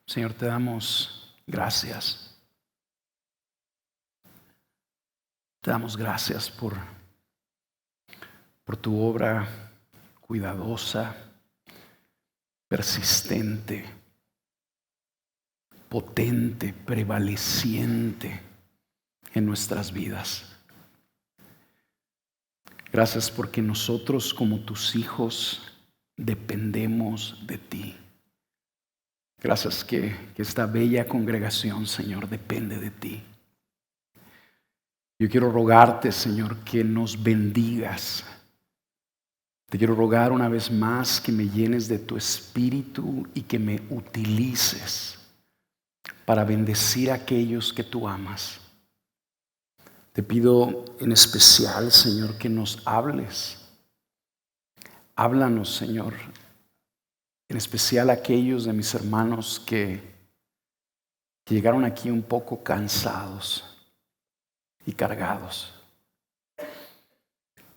Señor, te damos gracias. Te damos gracias por tu obra cuidadosa, persistente, potente, prevaleciente en nuestras vidas. Gracias porque nosotros como tus hijos dependemos de ti. Gracias que esta bella congregación, Señor, depende de ti. Yo quiero rogarte, Señor, que nos bendigas. Te quiero rogar una vez más que me llenes de tu espíritu y que me utilices para bendecir a aquellos que tú amas. Te pido en especial, Señor, que nos hables. Háblanos, Señor, en especial a aquellos de mis hermanos que llegaron aquí un poco cansados y cargados.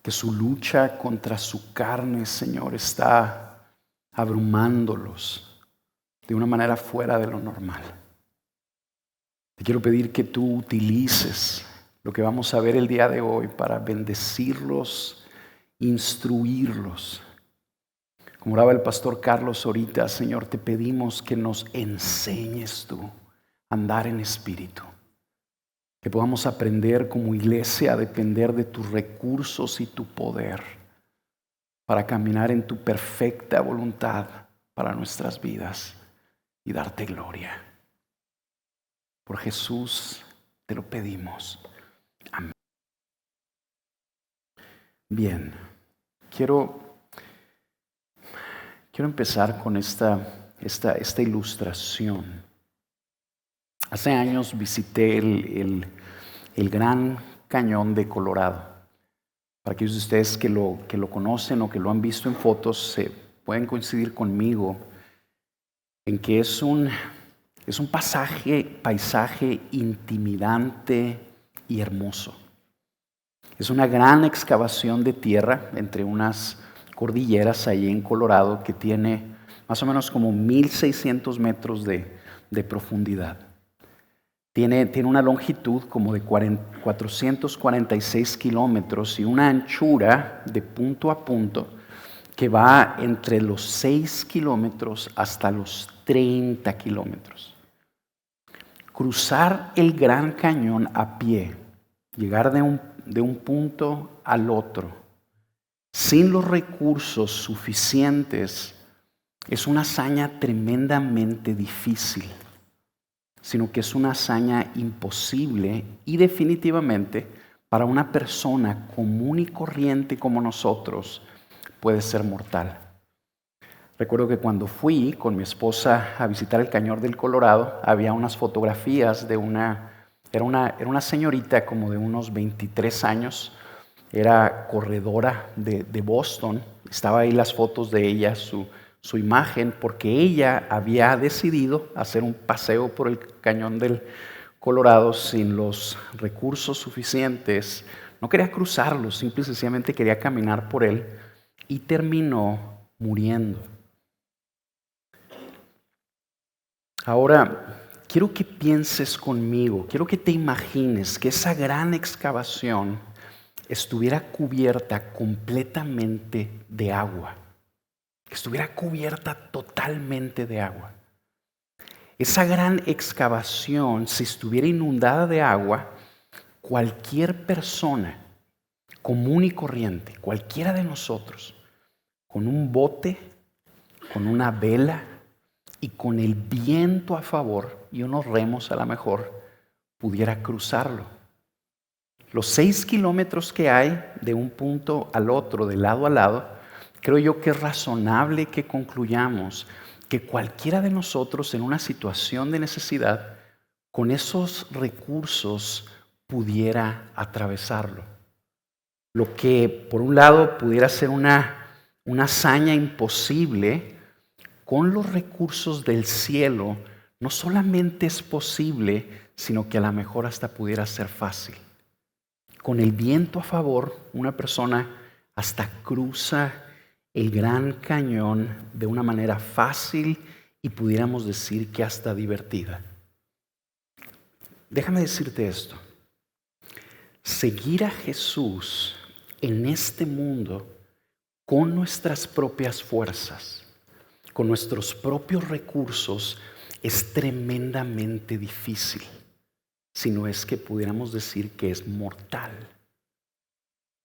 Que su lucha contra su carne, Señor, está abrumándolos de una manera fuera de lo normal. Te quiero pedir que tú utilices lo que vamos a ver el día de hoy para bendecirlos, instruirlos. Como oraba el pastor Carlos ahorita, Señor, te pedimos que nos enseñes tú a andar en espíritu. Que podamos aprender como iglesia a depender de tus recursos y tu poder para caminar en tu perfecta voluntad para nuestras vidas y darte gloria. Por Jesús te lo pedimos. Amén. Bien, quiero empezar con esta ilustración. Hace años visité el Gran Cañón de Colorado. Para aquellos de ustedes que lo conocen o que lo han visto en fotos, se pueden conmigo en que es un paisaje intimidante y hermoso. Es una gran excavación de tierra entre unas cordilleras ahí en Colorado que tiene más o menos como 1,600 metros de profundidad. Tiene una longitud como de 446 kilómetros y una anchura de punto a punto que va entre los 6 kilómetros hasta los 30 kilómetros. Cruzar el Gran Cañón a pie, llegar de un punto al otro, sin los recursos suficientes, es una hazaña tremendamente difícil, sino que es una hazaña imposible y definitivamente para una persona común y corriente como nosotros puede ser mortal. Recuerdo que cuando fui con mi esposa a visitar el Cañón del Colorado, había unas fotografías de era una señorita como de unos 23 años, era corredora de Boston, estaba ahí las fotos de ella, su imagen, porque ella había decidido hacer un paseo por el Cañón del Colorado sin los recursos suficientes. No quería cruzarlo, simple y sencillamente quería caminar por él y terminó muriendo. Ahora, quiero que pienses conmigo, quiero que te imagines que esa gran excavación estuviera cubierta completamente de agua. Que estuviera cubierta totalmente de agua. Esa gran excavación, si estuviera inundada de agua, cualquier persona común y corriente, cualquiera de nosotros, con un bote, con una vela y con el viento a favor y unos remos a lo mejor, pudiera cruzarlo. Los 6 kilómetros que hay de un punto al otro, de lado a lado, creo yo que es razonable que concluyamos que cualquiera de nosotros en una situación de necesidad, con esos recursos pudiera atravesarlo. Lo que por un lado pudiera ser una hazaña imposible, con los recursos del cielo no solamente es posible, sino que a lo mejor hasta pudiera ser fácil. Con el viento a favor, una persona hasta cruza el Gran Cañón de una manera fácil y pudiéramos decir que hasta divertida. Déjame decirte esto. Seguir a Jesús en este mundo con nuestras propias fuerzas, con nuestros propios recursos, es tremendamente difícil, si no es que pudiéramos decir que es mortal.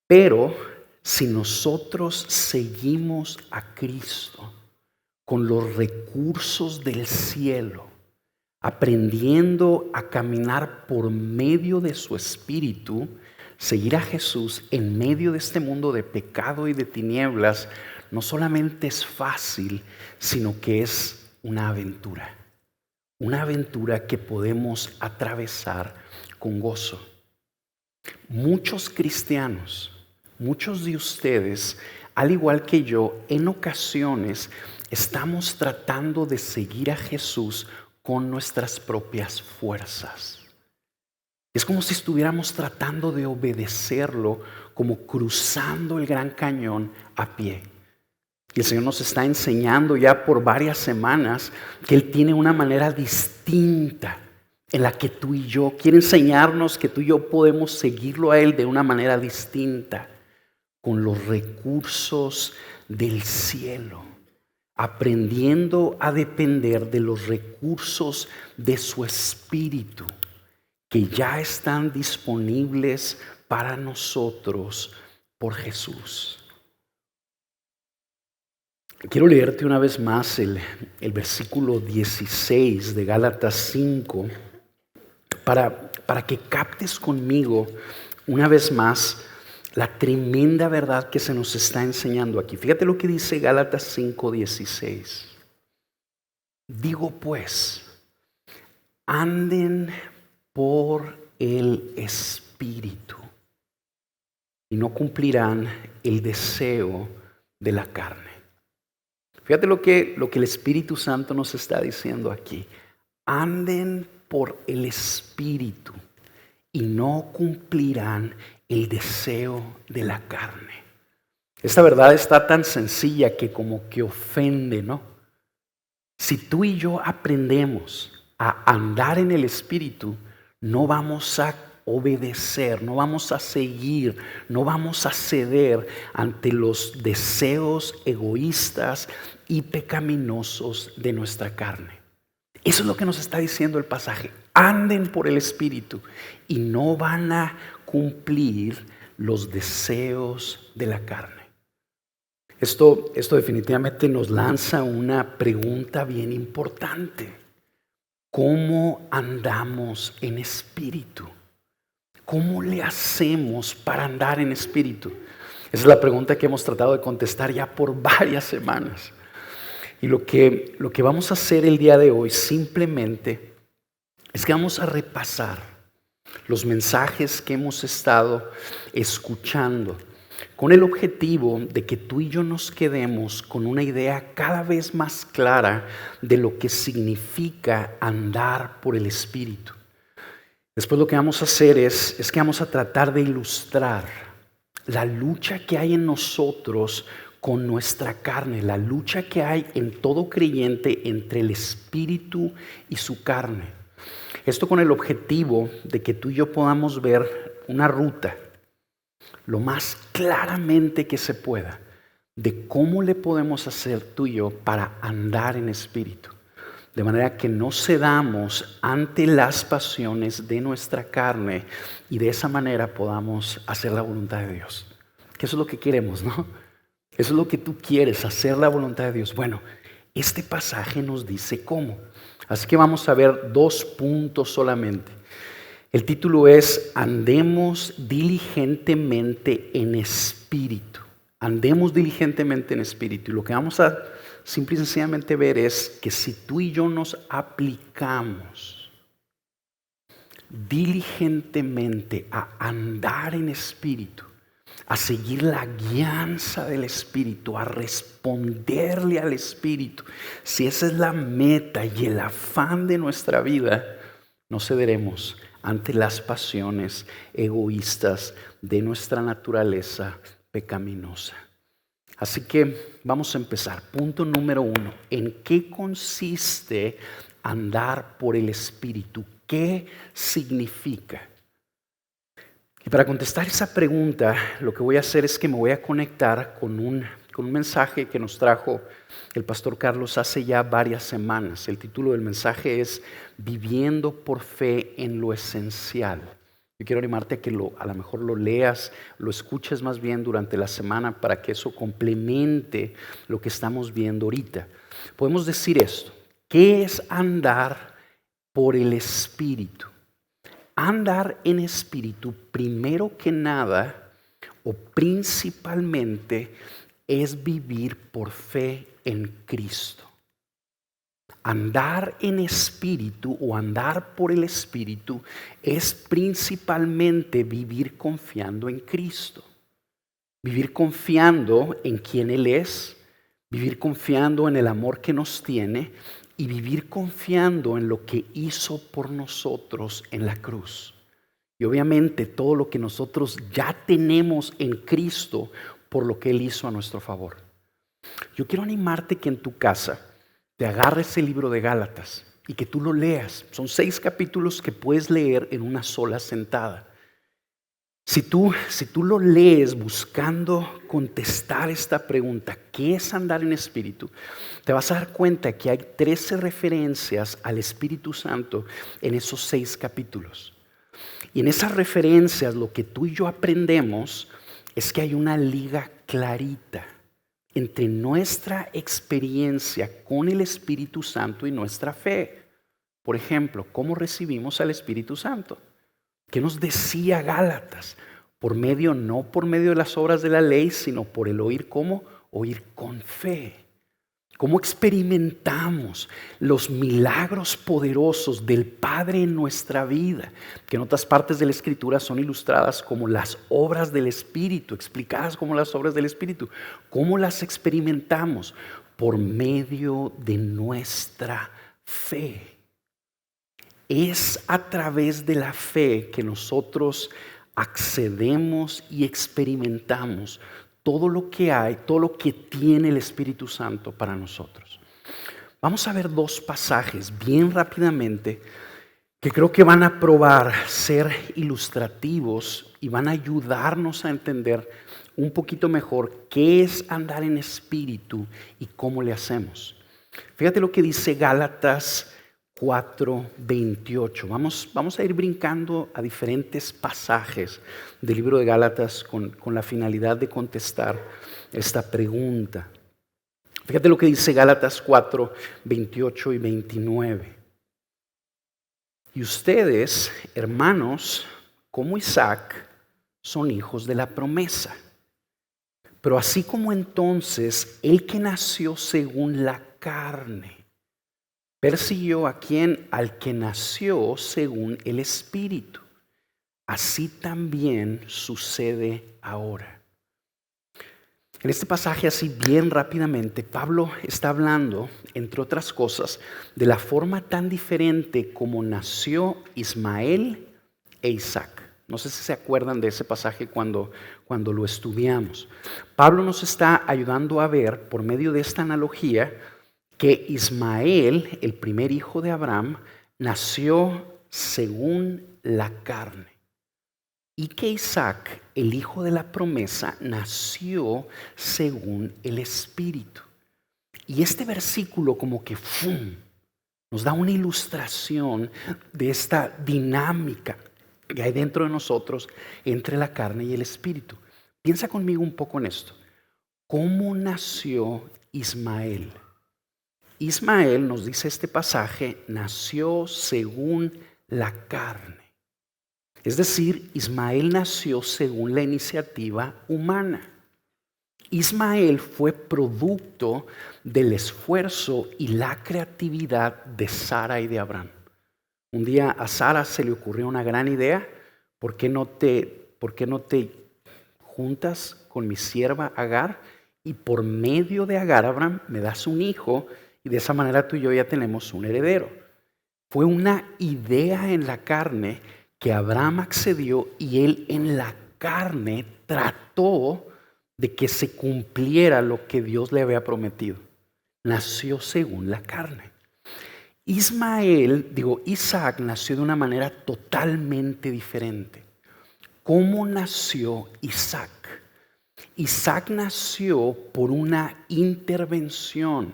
Pero si nosotros seguimos a Cristo con los recursos del cielo, aprendiendo a caminar por medio de su Espíritu, seguir a Jesús en medio de este mundo de pecado y de tinieblas, no solamente es fácil, sino que es una aventura. Una aventura que podemos atravesar con gozo. Muchos cristianos, muchos de ustedes, al igual que yo, en ocasiones estamos tratando de seguir a Jesús con nuestras propias fuerzas. Es como si estuviéramos tratando de obedecerlo, como cruzando el Gran Cañón a pie. Y el Señor nos está enseñando ya por varias semanas que Él tiene una manera distinta en la que tú y yo, quiere enseñarnos que tú y yo podemos seguirlo a Él de una manera distinta, con los recursos del cielo, aprendiendo a depender de los recursos de su Espíritu, que ya están disponibles para nosotros por Jesús. Quiero leerte una vez más el versículo 16 de Gálatas 5 para que captes conmigo una vez más la tremenda verdad que se nos está enseñando aquí. Fíjate lo que dice Gálatas 5:16. Digo pues, anden por el Espíritu y no cumplirán el deseo de la carne. Fíjate lo que el Espíritu Santo nos está diciendo aquí. Anden por el Espíritu y no cumplirán el deseo de la carne. Esta verdad está tan sencilla que como que ofende, ¿no? Si tú y yo aprendemos a andar en el Espíritu, no vamos a obedecer, no vamos a seguir, no vamos a ceder ante los deseos egoístas y pecaminosos de nuestra carne. Eso es lo que nos está diciendo el pasaje. Anden por el Espíritu y no van a cumplir los deseos de la carne. Esto definitivamente nos lanza una pregunta bien importante. ¿Cómo andamos en espíritu? ¿Cómo le hacemos para andar en espíritu? Esa es la pregunta que hemos tratado de contestar ya por varias semanas. Y lo que vamos a hacer el día de hoy simplemente es que vamos a repasar los mensajes que hemos estado escuchando con el objetivo de que tú y yo nos quedemos con una idea cada vez más clara de lo que significa andar por el Espíritu. Después lo que vamos a hacer es que vamos a tratar de ilustrar la lucha que hay en nosotros con nuestra carne, la lucha que hay en todo creyente entre el Espíritu y su carne. Esto con el objetivo de que tú y yo podamos ver una ruta lo más claramente que se pueda de cómo le podemos hacer tú y yo para andar en espíritu. De manera que no cedamos ante las pasiones de nuestra carne y de esa manera podamos hacer la voluntad de Dios. Que eso es lo que queremos, ¿no? Eso es lo que tú quieres, hacer la voluntad de Dios. Bueno, este pasaje nos dice cómo. Así que vamos a ver 2 puntos solamente. El título es Andemos diligentemente en espíritu. Andemos diligentemente en espíritu. Y lo que vamos a simple y sencillamente ver es que si tú y yo nos aplicamos diligentemente a andar en espíritu, a seguir la guianza del Espíritu, a responderle al Espíritu, si esa es la meta y el afán de nuestra vida, no cederemos ante las pasiones egoístas de nuestra naturaleza pecaminosa. Así que vamos a empezar. Punto número 1. ¿En qué consiste andar por el Espíritu? ¿Qué significa? Y para contestar esa pregunta, lo que voy a hacer es que me voy a conectar con un mensaje que nos trajo el pastor Carlos hace ya varias semanas. El título del mensaje es Viviendo por fe en lo esencial. Yo quiero animarte a que a lo mejor lo leas, lo escuches más bien durante la semana para que eso complemente lo que estamos viendo ahorita. Podemos decir esto: ¿qué es andar por el Espíritu? Andar en espíritu, primero que nada o principalmente, es vivir por fe en Cristo. Andar en espíritu o andar por el Espíritu es principalmente vivir confiando en Cristo. Vivir confiando en quién Él es, vivir confiando en el amor que nos tiene y vivir confiando en lo que hizo por nosotros en la cruz. Y obviamente todo lo que nosotros ya tenemos en Cristo por lo que Él hizo a nuestro favor. Yo quiero animarte que en tu casa te agarres el libro de Gálatas y que tú lo leas. Son 6 capítulos que puedes leer en una sola sentada. Si tú lo lees buscando contestar esta pregunta, ¿qué es andar en espíritu?, te vas a dar cuenta que hay 13 referencias al Espíritu Santo en esos 6 capítulos. Y en esas referencias lo que tú y yo aprendemos es que hay una liga clarita entre nuestra experiencia con el Espíritu Santo y nuestra fe. Por ejemplo, ¿cómo recibimos al Espíritu Santo? ¿Qué nos decía Gálatas? No por medio de las obras de la ley, sino por el oír. ¿Cómo? Oír con fe. ¿Cómo experimentamos los milagros poderosos del Padre en nuestra vida? Que en otras partes de la Escritura son ilustradas como las obras del Espíritu, explicadas como las obras del Espíritu. ¿Cómo las experimentamos? Por medio de nuestra fe. Es a través de la fe que nosotros accedemos y experimentamos todo lo que hay, todo lo que tiene el Espíritu Santo para nosotros. Vamos a ver 2 pasajes bien rápidamente que creo que van a probar ser ilustrativos y van a ayudarnos a entender un poquito mejor qué es andar en espíritu y cómo le hacemos. Fíjate lo que dice Gálatas 4:28. Vamos a ir brincando a diferentes pasajes del libro de Gálatas con la finalidad de contestar esta pregunta. Fíjate lo que dice Gálatas 4:28 y 29. Y ustedes, hermanos, como Isaac, son hijos de la promesa. Pero así como entonces el que nació según la carne persiguió a quien, al que nació según el Espíritu, así también sucede ahora. En este pasaje, así bien rápidamente, Pablo está hablando, entre otras cosas, de la forma tan diferente como nació Ismael e Isaac. No sé si se acuerdan de ese pasaje cuando lo estudiamos. Pablo nos está ayudando a ver, por medio de esta analogía, que Ismael, el primer hijo de Abraham, nació según la carne. Y que Isaac, el hijo de la promesa, nació según el Espíritu. Y este versículo como que nos da una ilustración de esta dinámica que hay dentro de nosotros entre la carne y el Espíritu. Piensa conmigo un poco en esto. ¿Cómo nació Ismael? Ismael, nos dice este pasaje, nació según la carne. Es decir, Ismael nació según la iniciativa humana. Ismael fue producto del esfuerzo y la creatividad de Sara y de Abraham. Un día a Sara se le ocurrió una gran idea. ¿Por qué no te juntas con mi sierva Agar? Y por medio de Agar, Abraham, me das un hijo. Y de esa manera tú y yo ya tenemos un heredero. Fue una idea en la carne que Abraham accedió y él en la carne trató de que se cumpliera lo que Dios le había prometido. Nació según la carne. Isaac nació de una manera totalmente diferente. ¿Cómo nació Isaac? Isaac nació por una intervención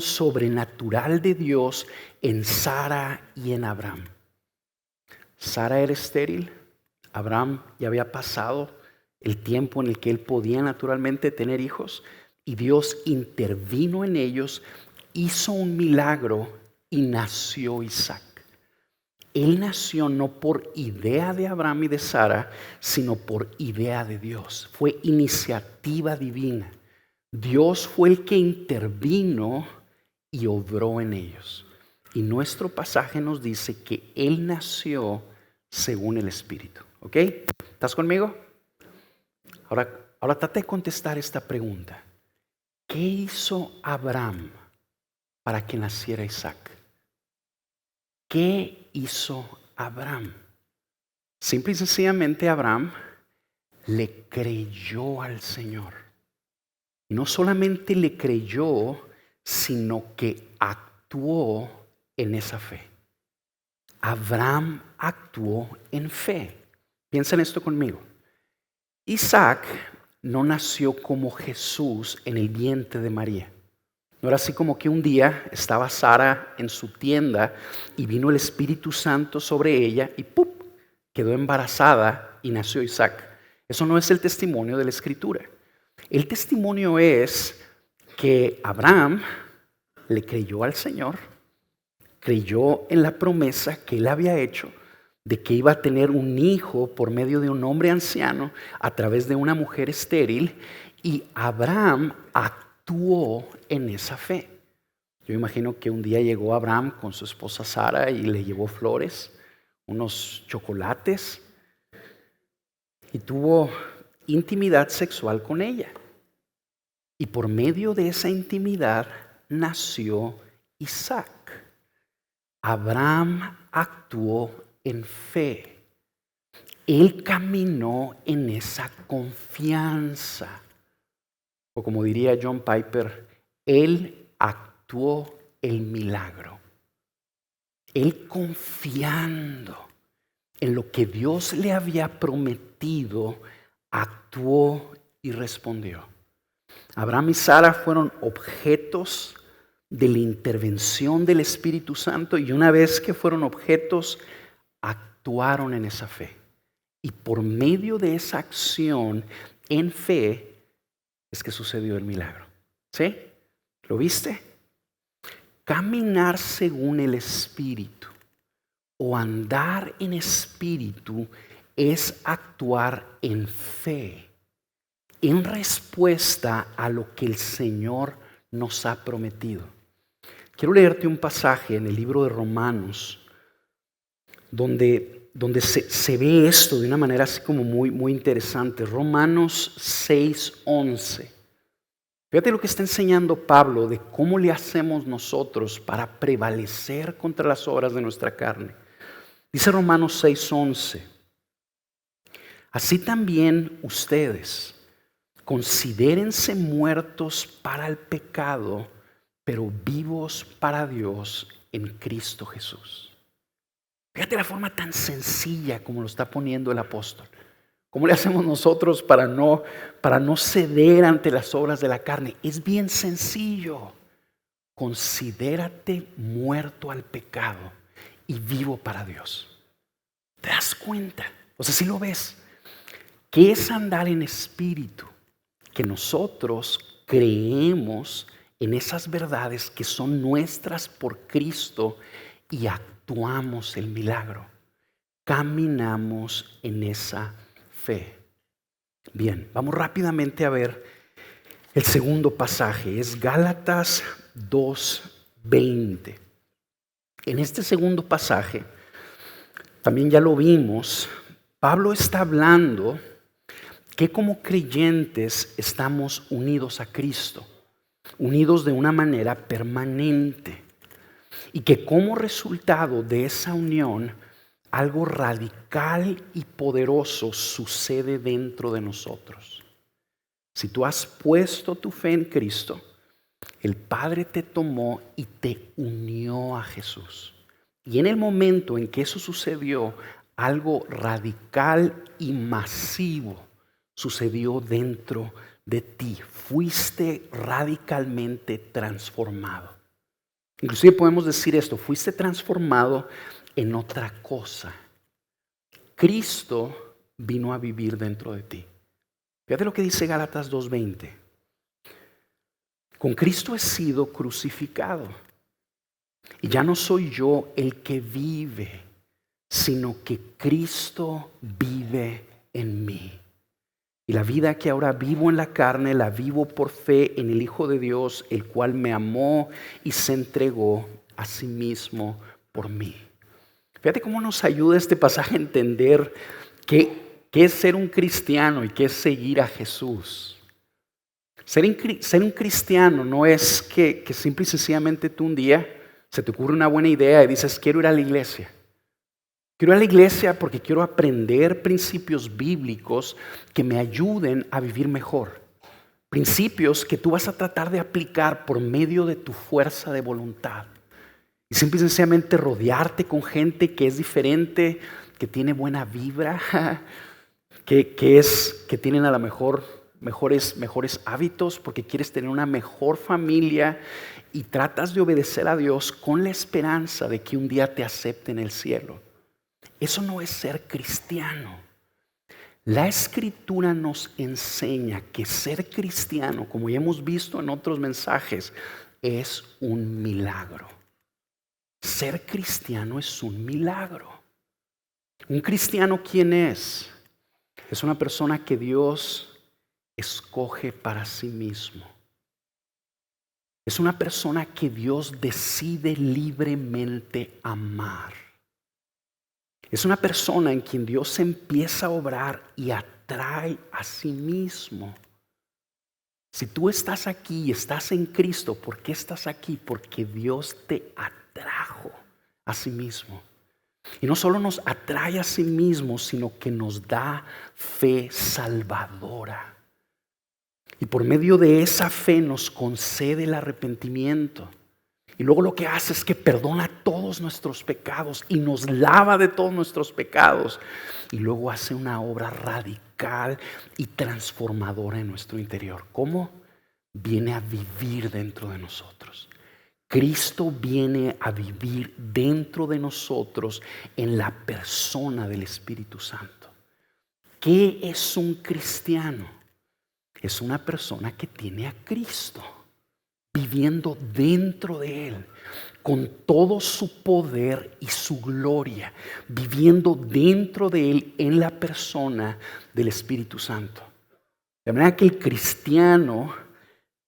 sobrenatural de Dios en Sara y en Abraham. Sara era estéril, Abraham ya había pasado el tiempo en el que él podía naturalmente tener hijos, y Dios intervino en ellos, hizo un milagro y nació Isaac. Él nació no por idea de Abraham y de Sara, sino por idea de Dios. Fue iniciativa divina. Dios fue el que intervino y obró en ellos. Y nuestro pasaje nos dice que Él nació según el Espíritu. ¿Ok? ¿Estás conmigo? Ahora trata de contestar esta pregunta. ¿Qué hizo Abraham para que naciera Isaac? ¿Qué hizo Abraham? Simple y sencillamente Abraham le creyó al Señor. Y no solamente le creyó, sino que actuó en esa fe. Abraham actuó en fe. Piensa en esto conmigo. Isaac no nació como Jesús en el vientre de María. No era así como que un día estaba Sara en su tienda y vino el Espíritu Santo sobre ella y ¡pum!, quedó embarazada y nació Isaac. Eso no es el testimonio de la Escritura. El testimonio es que Abraham le creyó al Señor, creyó en la promesa que él había hecho de que iba a tener un hijo por medio de un hombre anciano a través de una mujer estéril, y Abraham actuó en esa fe. Yo imagino que un día llegó Abraham con su esposa Sara y le llevó flores, unos chocolates, y tuvo intimidad sexual con ella. Y por medio de esa intimidad nació Isaac. Abraham actuó en fe. Él caminó en esa confianza. O como diría John Piper, él actuó el milagro. Él confiando en lo que Dios le había prometido, actuó y respondió. Abraham y Sara fueron objetos de la intervención del Espíritu Santo, y una vez que fueron objetos, actuaron en esa fe. Y por medio de esa acción en fe es que sucedió el milagro. ¿Sí? ¿Lo viste? Caminar según el Espíritu o andar en Espíritu es actuar en fe, en respuesta a lo que el Señor nos ha prometido. Quiero leerte un pasaje en el libro de Romanos donde se ve esto de una manera así como muy interesante. Romanos 6:11. Fíjate lo que está enseñando Pablo de cómo le hacemos nosotros para prevalecer contra las obras de nuestra carne. Dice Romanos 6:11. Así también ustedes considérense muertos para el pecado, pero vivos para Dios en Cristo Jesús. Fíjate la forma tan sencilla como lo está poniendo el apóstol. ¿Cómo le hacemos nosotros para no ceder ante las obras de la carne? Es bien sencillo. Considérate muerto al pecado y vivo para Dios. ¿Te das cuenta? O sea, si lo ves, ¿qué es andar en espíritu? Que nosotros creemos en esas verdades que son nuestras por Cristo y actuamos el milagro. Caminamos en esa fe. Bien, vamos rápidamente a ver el segundo pasaje. Es Gálatas 2:20. En este segundo pasaje, también ya lo vimos, Pablo está hablando que como creyentes estamos unidos a Cristo, unidos de una manera permanente, y que como resultado de esa unión algo radical y poderoso sucede dentro de nosotros. Si tú has puesto tu fe en Cristo, el Padre te tomó y te unió a Jesús. Y en el momento en que eso sucedió, algo radical y masivo sucedió dentro de ti. Fuiste radicalmente transformado. Inclusive podemos decir esto: fuiste transformado en otra cosa. Cristo vino a vivir dentro de ti. Fíjate lo que dice Gálatas 2:20. Con Cristo he sido crucificado. Y ya no soy yo el que vive, sino que Cristo vive en mí. Y la vida que ahora vivo en la carne, la vivo por fe en el Hijo de Dios, el cual me amó y se entregó a sí mismo por mí. Fíjate cómo nos ayuda este pasaje a entender qué es ser un cristiano y qué es seguir a Jesús. Ser un cristiano no es que simple y sencillamente tú un día se te ocurre una buena idea y dices: quiero ir a la iglesia. Quiero ir a la iglesia porque quiero aprender principios bíblicos que me ayuden a vivir mejor. Principios que tú vas a tratar de aplicar por medio de tu fuerza de voluntad. Y simple y sencillamente rodearte con gente que es diferente, que tiene buena vibra, que tienen a lo mejor mejores hábitos, porque quieres tener una mejor familia y tratas de obedecer a Dios con la esperanza de que un día te acepte en el cielo. Eso no es ser cristiano. La Escritura nos enseña que ser cristiano, como ya hemos visto en otros mensajes, es un milagro. Ser cristiano es un milagro. ¿Un cristiano quién es? Es una persona que Dios escoge para sí mismo. Es una persona que Dios decide libremente amar. Es una persona en quien Dios empieza a obrar y atrae a sí mismo. Si tú estás aquí y estás en Cristo, ¿por qué estás aquí? Porque Dios te atrajo a sí mismo. Y no solo nos atrae a sí mismo, sino que nos da fe salvadora. Y por medio de esa fe nos concede el arrepentimiento. Y luego lo que hace es que perdona todos nuestros pecados y nos lava de todos nuestros pecados. Y luego hace una obra radical y transformadora en nuestro interior. ¿Cómo? Viene a vivir dentro de nosotros. Cristo viene a vivir dentro de nosotros en la persona del Espíritu Santo. ¿Qué es un cristiano? Es una persona que tiene a Cristo viviendo dentro de él, con todo su poder y su gloria, viviendo dentro de él en la persona del Espíritu Santo. De manera que el cristiano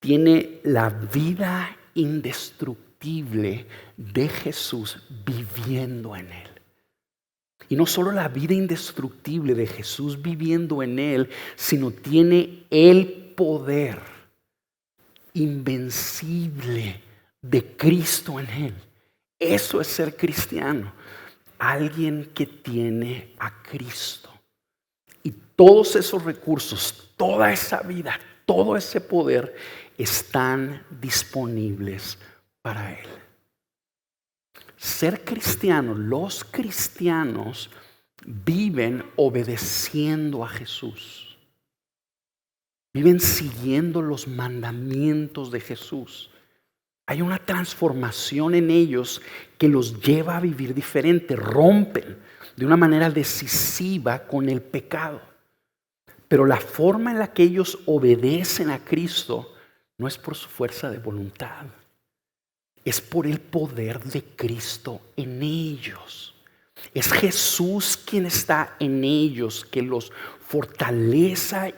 tiene la vida indestructible de Jesús viviendo en él. Y no solo la vida indestructible de Jesús viviendo en él, sino tiene el poder invencible de Cristo en él. Eso es ser cristiano. Alguien que tiene a Cristo. Y todos esos recursos, toda esa vida, todo ese poder están disponibles para él. Ser cristiano, los cristianos viven obedeciendo a Jesús. Viven siguiendo los mandamientos de Jesús. Hay una transformación en ellos que los lleva a vivir diferente. Rompen de una manera decisiva con el pecado. Pero la forma en la que ellos obedecen a Cristo no es por su fuerza de voluntad. Es por el poder de Cristo en ellos. Es Jesús quien está en ellos, que los fortalece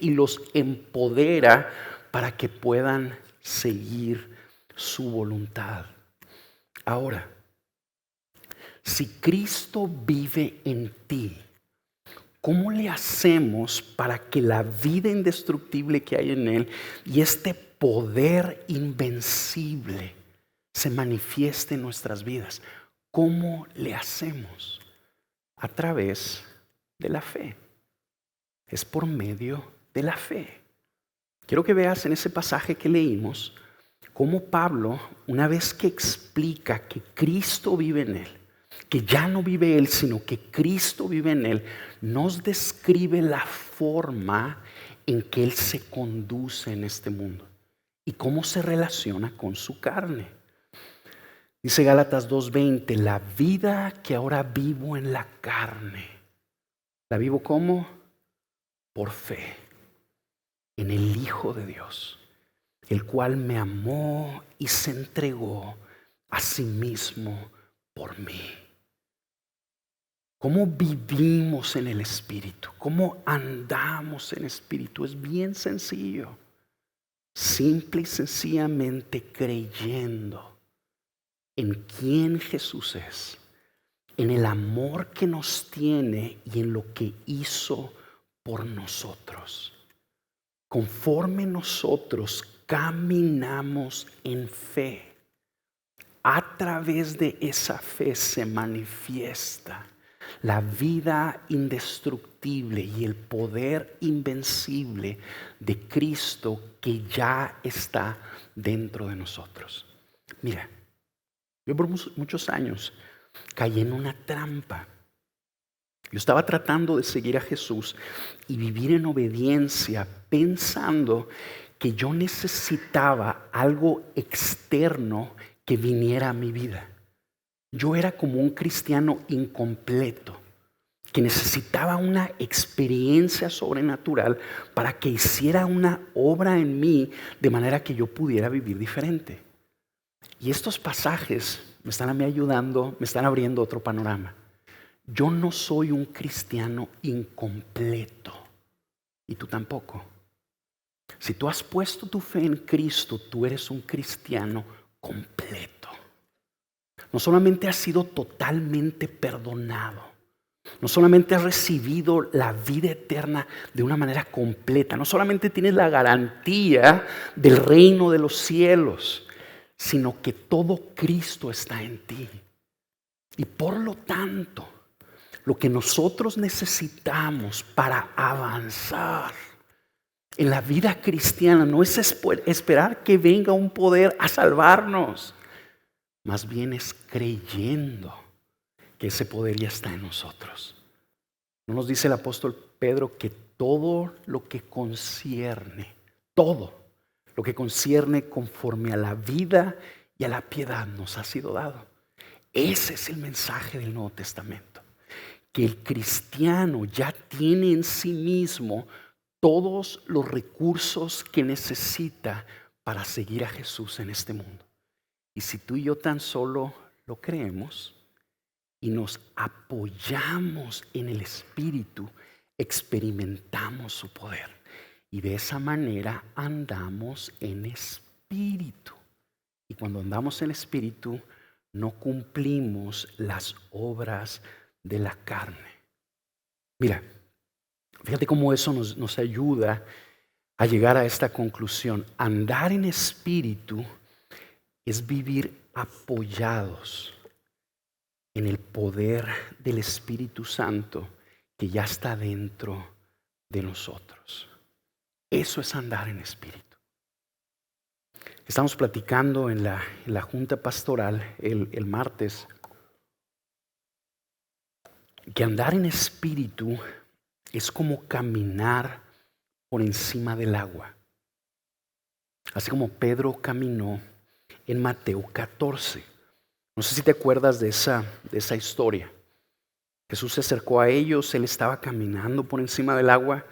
y los empodera para que puedan seguir su voluntad. Ahora, si Cristo vive en ti, ¿cómo le hacemos para que la vida indestructible que hay en él y este poder invencible se manifieste en nuestras vidas? ¿Cómo le hacemos? A través de la fe. Es por medio de la fe. Quiero que veas en ese pasaje que leímos cómo Pablo, una vez que explica que Cristo vive en él, que ya no vive él, sino que Cristo vive en él, nos describe la forma en que él se conduce en este mundo y cómo se relaciona con su carne. Dice Gálatas 2:20, la vida que ahora vivo en la carne, ¿la vivo cómo? Por fe en el Hijo de Dios, el cual me amó y se entregó a sí mismo por mí. ¿Cómo vivimos en el Espíritu? ¿Cómo andamos en Espíritu? Es bien sencillo. Simple y sencillamente creyendo en quién Jesús es, en el amor que nos tiene y en lo que hizo por nosotros. Conforme nosotros caminamos en fe, a través de esa fe se manifiesta la vida indestructible y el poder invencible de Cristo que ya está dentro de nosotros. Mira, yo por muchos años caí en una trampa. Yo estaba tratando de seguir a Jesús y vivir en obediencia, pensando que yo necesitaba algo externo que viniera a mi vida. Yo era como un cristiano incompleto, que necesitaba una experiencia sobrenatural para que hiciera una obra en mí de manera que yo pudiera vivir diferente. Y estos pasajes me están a mí ayudando, me están abriendo otro panorama. Yo no soy un cristiano incompleto y tú tampoco. Si tú has puesto tu fe en Cristo, tú eres un cristiano completo. No solamente has sido totalmente perdonado, no solamente has recibido la vida eterna de una manera completa, no solamente tienes la garantía del reino de los cielos, sino que todo Cristo está en ti. Y por lo tanto, lo que nosotros necesitamos para avanzar en la vida cristiana no es esperar que venga un poder a salvarnos. Más bien es creyendo que ese poder ya está en nosotros. ¿No nos dice el apóstol Pedro que todo lo que concierne conforme a la vida y a la piedad nos ha sido dado? Ese es el mensaje del Nuevo Testamento. Que el cristiano ya tiene en sí mismo todos los recursos que necesita para seguir a Jesús en este mundo. Y si tú y yo tan solo lo creemos y nos apoyamos en el Espíritu, experimentamos su poder. Y de esa manera andamos en Espíritu. Y cuando andamos en Espíritu, no cumplimos las obras de la carne. Mira, fíjate cómo eso nos ayuda a llegar a esta conclusión. Andar en Espíritu es vivir apoyados en el poder del Espíritu Santo que ya está dentro de nosotros. Eso es andar en Espíritu. Estamos platicando en la junta pastoral el martes que andar en Espíritu es como caminar por encima del agua. Así como Pedro caminó en Mateo 14. No sé si te acuerdas de esa historia. Jesús se acercó a ellos, él estaba caminando por encima del agua.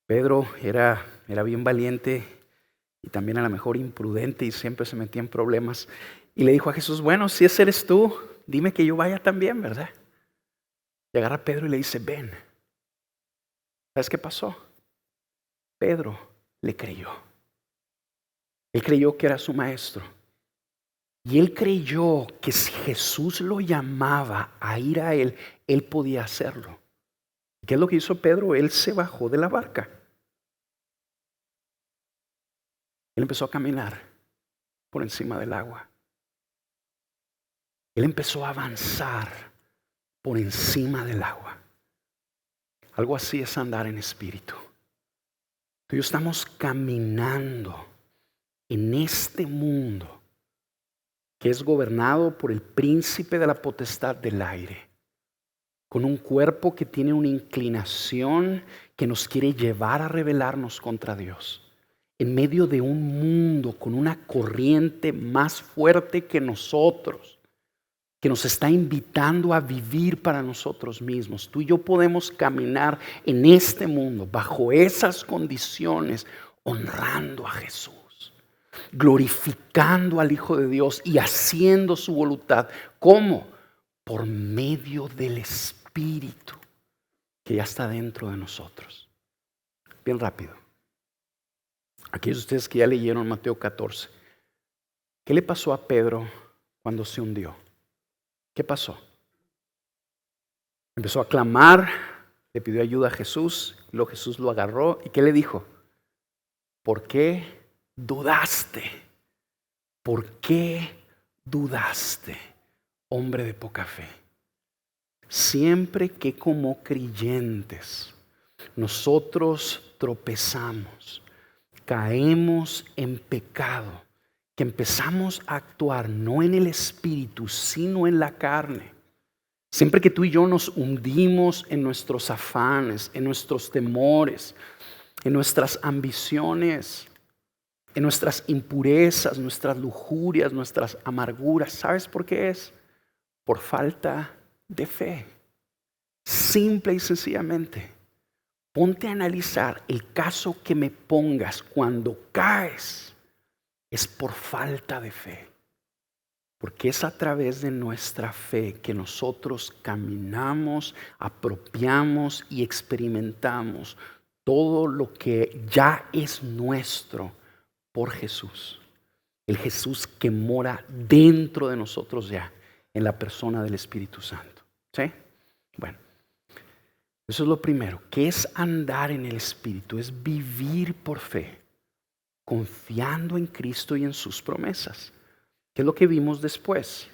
Pedro era bien valiente y también a lo mejor imprudente y siempre se metía en problemas. Y le dijo a Jesús, bueno, si ese eres tú, dime que yo vaya también, ¿verdad? Y agarra a Pedro y le dice, ven. ¿Sabes qué pasó? Pedro le creyó. Él creyó que era su maestro. Y él creyó que si Jesús lo llamaba a ir a él, él podía hacerlo. ¿Qué es lo que hizo Pedro? Él se bajó de la barca. Él empezó a caminar por encima del agua. Él empezó a avanzar por encima del agua. Algo así es andar en espíritu. Tú y yo estamos caminando en este mundo que es gobernado por el príncipe de la potestad del aire, con un cuerpo que tiene una inclinación que nos quiere llevar a rebelarnos contra Dios, en medio de un mundo con una corriente más fuerte que nosotros, que nos está invitando a vivir para nosotros mismos. Tú y yo podemos caminar en este mundo bajo esas condiciones, honrando a Jesús, glorificando al Hijo de Dios y haciendo su voluntad. ¿Cómo? Por medio del Espíritu que ya está dentro de nosotros. Bien rápido. Aquellos de ustedes que ya leyeron Mateo 14, ¿qué le pasó a Pedro cuando se hundió? ¿Qué pasó? Empezó a clamar, le pidió ayuda a Jesús, luego Jesús lo agarró y ¿qué le dijo? ¿Por qué dudaste? ¿Por qué dudaste, hombre de poca fe? Siempre que como creyentes nosotros tropezamos, caemos en pecado, que empezamos a actuar no en el espíritu, sino en la carne. Siempre que tú y yo nos hundimos en nuestros afanes, en nuestros temores, en nuestras ambiciones, en nuestras impurezas, nuestras lujurias, nuestras amarguras, ¿sabes por qué es? Por falta de fe. Simple y sencillamente. Ponte a analizar el caso que me pongas cuando caes. Es por falta de fe. Porque es a través de nuestra fe que nosotros caminamos, apropiamos y experimentamos todo lo que ya es nuestro por Jesús. El Jesús que mora dentro de nosotros ya, en la persona del Espíritu Santo. ¿Sí? Bueno, eso es lo primero. ¿Qué es andar en el Espíritu? Es vivir por fe, confiando en Cristo y en sus promesas. ¿Qué es lo que vimos después?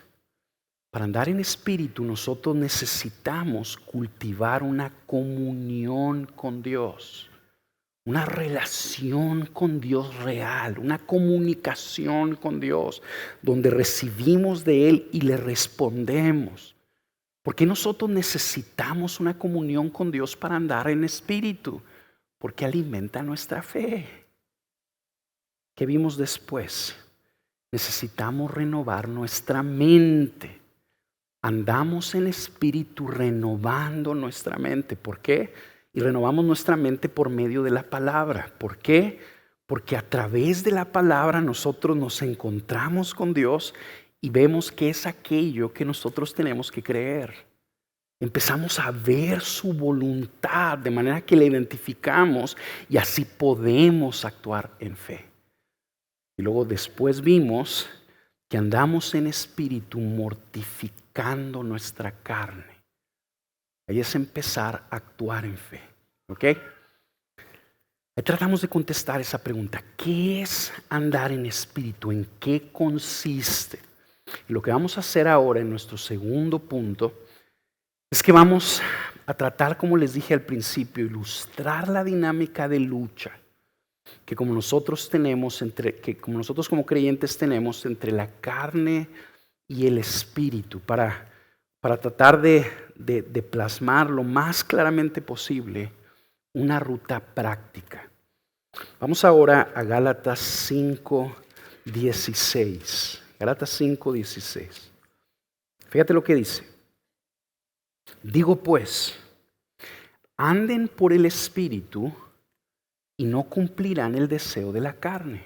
Para andar en espíritu nosotros necesitamos cultivar una comunión con Dios, una relación con Dios real, una comunicación con Dios, donde recibimos de Él y le respondemos. ¿Por qué nosotros necesitamos una comunión con Dios para andar en espíritu? Porque alimenta nuestra fe. ¿Qué vimos después? Necesitamos renovar nuestra mente. Andamos en espíritu renovando nuestra mente. ¿Por qué? Y renovamos nuestra mente por medio de la palabra. ¿Por qué? Porque a través de la palabra nosotros nos encontramos con Dios y vemos qué es aquello que nosotros tenemos que creer. Empezamos a ver su voluntad de manera que la identificamos y así podemos actuar en fe. Y luego después vimos que andamos en espíritu mortificando nuestra carne. Ahí es empezar a actuar en fe. ¿Ok? Ahí tratamos de contestar esa pregunta. ¿Qué es andar en espíritu? ¿En qué consiste? Y lo que vamos a hacer ahora en nuestro segundo punto es que vamos a tratar, como les dije al principio, ilustrar la dinámica de lucha que como nosotros como creyentes tenemos entre la carne y el espíritu para tratar de plasmar lo más claramente posible una ruta práctica. Vamos ahora a Gálatas 5:16. Gálatas 5:16. Fíjate lo que dice. Digo pues, anden por el espíritu y no cumplirán el deseo de la carne.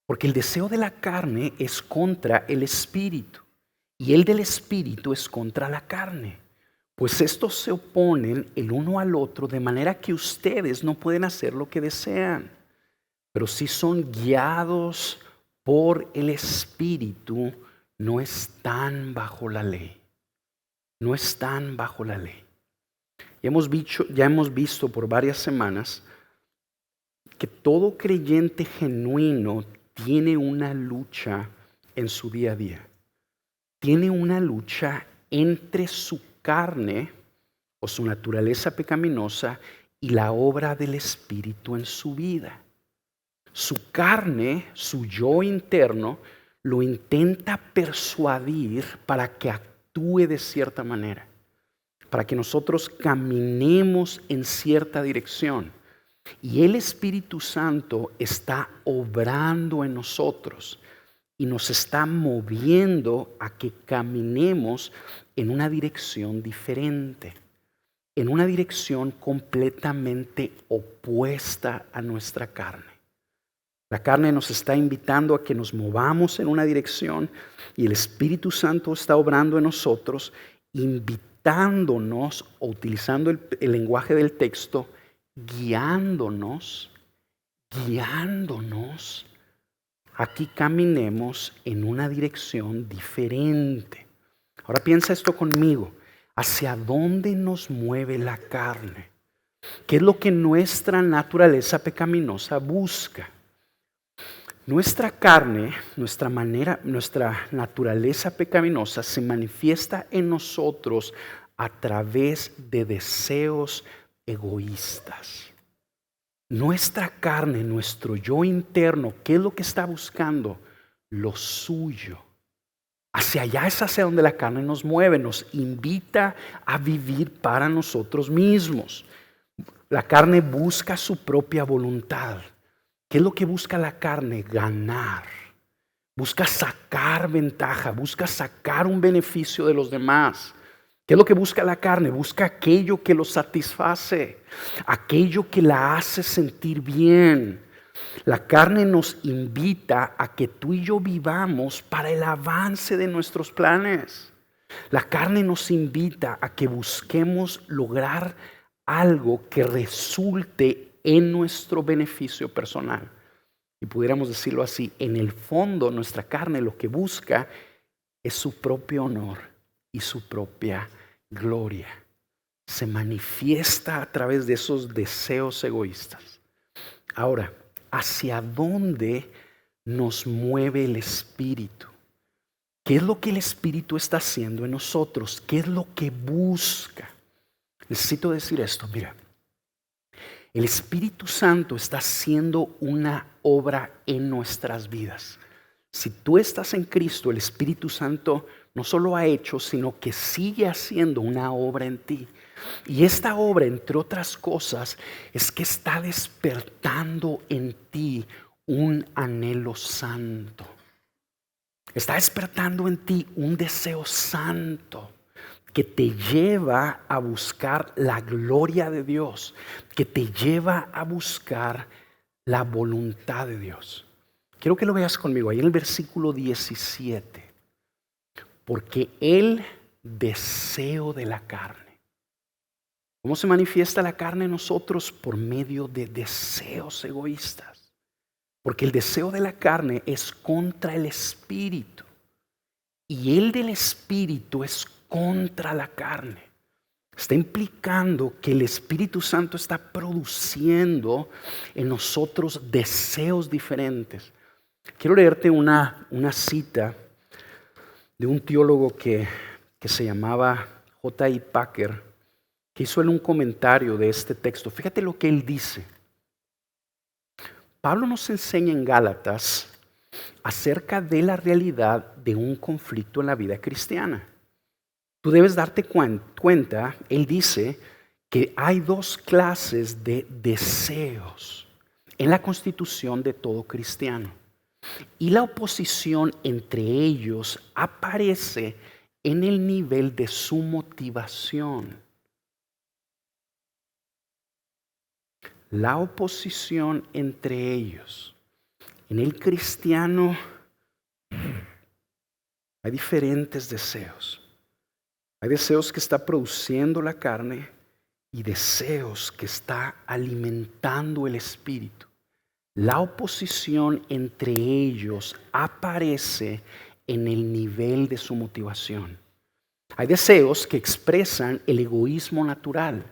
Porque el deseo de la carne es contra el espíritu y el del espíritu es contra la carne. Pues estos se oponen el uno al otro de manera que ustedes no pueden hacer lo que desean. Pero si son guiados por el espíritu, no están bajo la ley. No están bajo la ley. Ya hemos visto por varias semanas que todo creyente genuino tiene una lucha en su día a día. tiene una lucha entre su carne o su naturaleza pecaminosa y la obra del Espíritu en su vida. Su carne, su yo interno, lo intenta persuadir para que actúe de cierta manera, para que nosotros caminemos en cierta dirección. Y el Espíritu Santo está obrando en nosotros y nos está moviendo a que caminemos en una dirección diferente, en una dirección completamente opuesta a nuestra carne. La carne nos está invitando a que nos movamos en una dirección y el Espíritu Santo está obrando en nosotros, invitándonos, o utilizando el lenguaje del texto, guiándonos a que caminemos en una dirección diferente. Ahora piensa esto conmigo. ¿Hacia dónde nos mueve la carne? ¿Qué es lo que nuestra naturaleza pecaminosa busca? Nuestra carne, nuestra naturaleza pecaminosa se manifiesta en nosotros a través de deseos egoístas. Nuestra carne, nuestro yo interno, ¿qué es lo que está buscando? Lo suyo. Hacia allá es hacia donde la carne nos mueve, nos invita a vivir para nosotros mismos. La carne busca su propia voluntad. ¿Qué es lo que busca la carne? Ganar. Busca sacar ventaja, busca sacar un beneficio de los demás. ¿Qué es lo que busca la carne? Busca aquello que lo satisface, aquello que la hace sentir bien. La carne nos invita a que tú y yo vivamos para el avance de nuestros planes. La carne nos invita a que busquemos lograr algo que resulte en nuestro beneficio personal. Y pudiéramos decirlo así, en el fondo nuestra carne lo que busca es su propio honor y su propia gloria. Se manifiesta a través de esos deseos egoístas. Ahora, ¿hacia dónde nos mueve el Espíritu? ¿Qué es lo que el Espíritu está haciendo en nosotros? ¿Qué es lo que busca? Necesito decir esto, mira. El Espíritu Santo está haciendo una obra en nuestras vidas. Si tú estás en Cristo, el Espíritu Santo no solo ha hecho, sino que sigue haciendo una obra en ti. Y esta obra, entre otras cosas, es que está despertando en ti un anhelo santo. Está despertando en ti un deseo santo que te lleva a buscar la gloria de Dios, que te lleva a buscar la voluntad de Dios. Quiero que lo veas conmigo ahí en el versículo 17. Porque el deseo de la carne. ¿Cómo se manifiesta la carne en nosotros? Por medio de deseos egoístas. Porque el deseo de la carne es contra el Espíritu. Y el del Espíritu es contra la carne. Está implicando que el Espíritu Santo está produciendo en nosotros deseos diferentes. Quiero leerte una cita de un teólogo que se llamaba J.I. Packer, que hizo él un comentario de este texto. Fíjate lo que él dice. Pablo nos enseña en Gálatas acerca de la realidad de un conflicto en la vida cristiana. Tú debes darte cuenta, él dice que hay dos clases de deseos en la constitución de todo cristiano. Y la oposición entre ellos aparece en el nivel de su motivación. La oposición entre ellos. En el cristiano hay diferentes deseos. Hay deseos que está produciendo la carne y deseos que está alimentando el Espíritu. La oposición entre ellos aparece en el nivel de su motivación. Hay deseos que expresan el egoísmo natural,